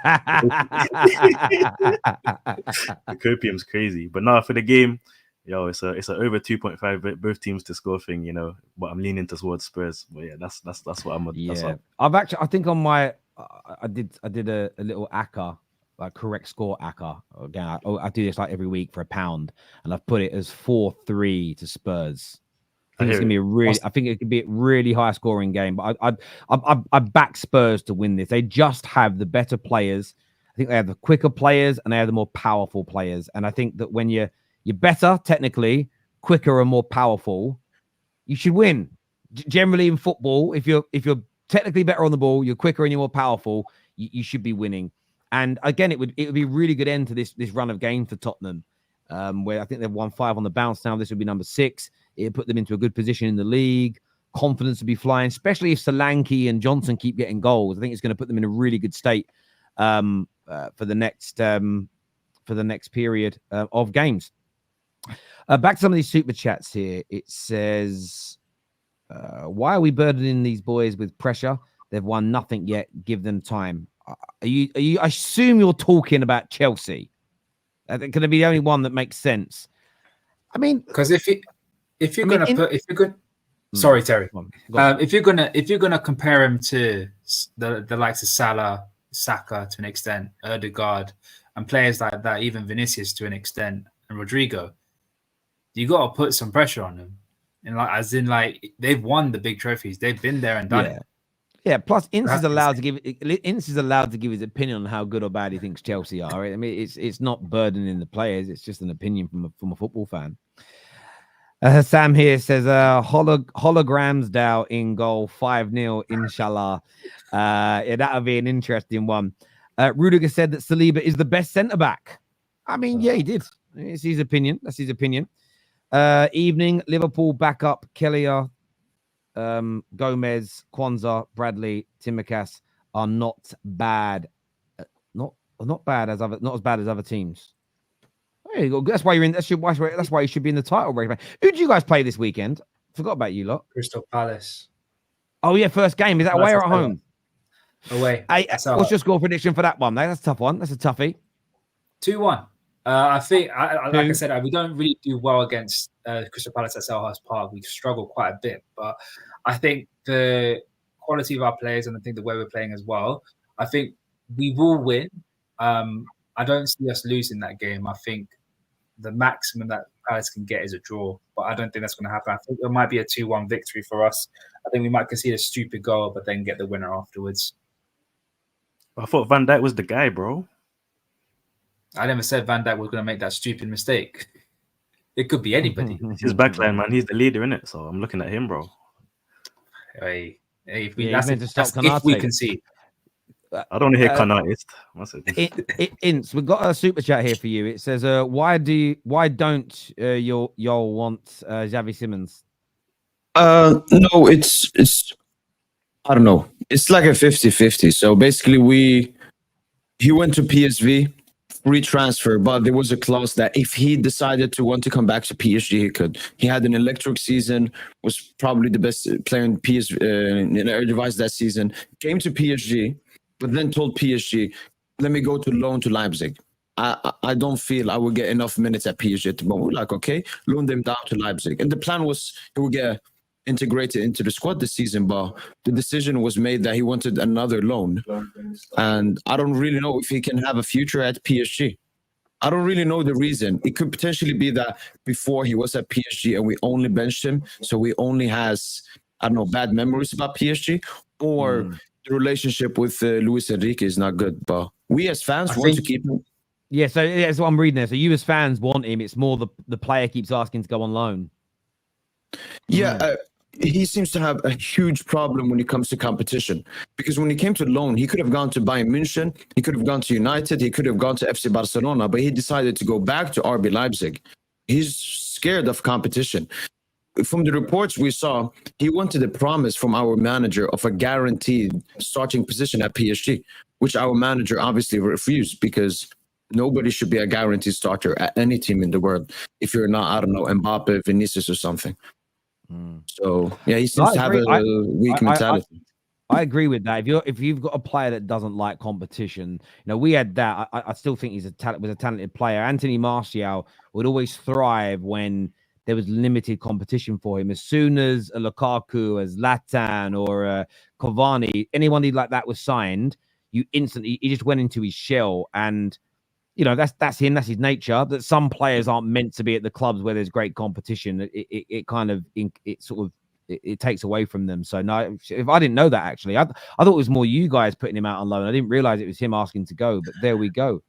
the copium's crazy. But no, for the game, it's a over 2.5 both teams to score thing, but I'm leaning towards Spurs. But yeah, that's what I'm.
Yeah, I think on my I did a little ACCA correct score, Aka. Again, I do this like every week for £1, and I've put it as 4-3 to Spurs. I think it's gonna be a really. I think it could be a really high scoring game. But I back Spurs to win this. They just have the better players. I think they have the quicker players and they have the more powerful players. And I think that when you're better technically, quicker and more powerful, you should win. Generally in football, if you're technically better on the ball, you're quicker and you're more powerful, you should be winning. And again, it would be a really good end to this run of games for Tottenham, where I think they've won 5 on the bounce now. This would be number 6. It put them into a good position in the league. Confidence to be flying, especially if Solanke and Johnson keep getting goals. I think it's going to put them in a really good state for the next period of games. Back to some of these super chats here. It says, "Why are we burdening these boys with pressure? They've won nothing yet. Give them time." Are you? I assume you're talking about Chelsea. I think going to be the only one that makes sense. I mean,
because if you're sorry, Terry. If you're gonna compare him to the likes of Salah, Saka to an extent, Ødegaard, and players like that, even Vinicius to an extent, and Rodrigo, you got to put some pressure on them. And as in they've won the big trophies, they've been there and done it.
Yeah. Plus, Ince is allowed to give his opinion on how good or bad he thinks Chelsea are. I mean, it's not burdening the players; it's just an opinion from a football fan. Sam here says, holograms Dow in goal, 5-0, inshallah. Yeah, that'll be an interesting one. Rudiger said that Saliba is the best centre-back. I mean, yeah, he did. It's his opinion. That's his opinion. Evening, Liverpool backup, Kelleher, Gomez, Kwanzaa, Bradley, Tsimikas are not bad. Not as bad as other teams. There you go. That's why you're in. That's why you should be in the title race. Who do you guys play this weekend? Forgot about you lot.
Crystal Palace.
Oh yeah, first game. Is that away or at home?
Away.
Hey, what's your score prediction for that one? That's a tough one. That's a toughie.
2-1. I think, like I said, we don't really do well against Crystal Palace at Selhurst Park. We struggle quite a bit, but I think the quality of our players and I think the way we're playing as well, I think we will win. I don't see us losing that game. I think the maximum that Palace can get is a draw, but I don't think that's going to happen. I think there might be a 2-1 victory for us. I think we might concede a stupid goal, but then get the winner afterwards.
I thought Van Dijk was the guy, bro.
I never said Van Dijk was going to make that stupid mistake. It could be anybody.
His backline, man. He's the leader, innit? So I'm looking at him, bro.
Hey, if we concede.
I don't want to hear Kanarist.
Ince, we've got a super chat here for you. It says, why don't y'all want Xavi Simons?
No, it's I don't know. It's like a 50-50. So basically he went to PSV, free transfer, but there was a clause that if he decided to want to come back to PSG, he could. He had an electric season, was probably the best player in PSV in Eredivisie that season, came to PSG, but then told PSG, let me go to loan to Leipzig. I don't feel I will get enough minutes at PSG at the moment. We're like, okay, loan them down to Leipzig. And the plan was he would get integrated into the squad this season, but the decision was made that he wanted another loan. And I don't really know if he can have a future at PSG. I don't really know the reason. It could potentially be that before he was at PSG and we only benched him, so we only has, I don't know, bad memories about PSG, or the relationship with Luis Enrique is not good. But we as fans want to keep him.
Yeah, so that's what I'm reading there. So you as fans want him. It's more the player keeps asking to go on loan.
Yeah, he seems to have a huge problem when it comes to competition. Because when he came to loan, he could have gone to Bayern München, he could have gone to United, he could have gone to FC Barcelona, but he decided to go back to RB Leipzig. He's scared of competition. From the reports we saw, he wanted a promise from our manager of a guaranteed starting position at PSG, which our manager obviously refused, because nobody should be a guaranteed starter at any team in the world if you're not, I don't know, Mbappe, Vinicius or something. So yeah, he seems to have a weak mentality.
I agree with that. If you've got a player that doesn't like competition, we had that. I still think was a talented player. Anthony Martial would always thrive when there was limited competition for him. As soon as a Lukaku, as Zlatan or Cavani, anyone like that was signed, he just went into his shell. And you know, that's him, that's his nature. That some players aren't meant to be at the clubs where there's great competition. It takes away from them. So no, if I didn't know that, actually, I thought it was more you guys putting him out on loan. I didn't realize it was him asking to go, but there we go.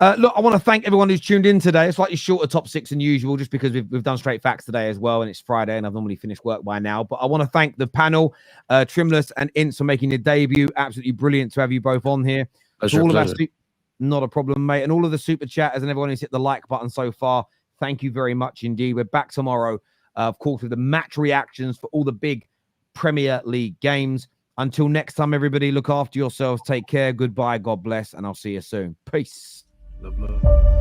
Look, I want to thank everyone who's tuned in today. It's slightly shorter top six than usual, just because we've done straight facts today as well, and it's Friday, and I've normally finished work by now. But I want to thank the panel, Trimless and Ince, for making your debut. Absolutely brilliant to have you both on here. Not a problem, mate. And all of the super chatters and everyone who's hit the like button so far, thank you very much indeed. We're back tomorrow, of course, with the match reactions for all the big Premier League games. Until next time, everybody, look after yourselves. Take care. Goodbye. God bless. And I'll see you soon. Peace.
Love.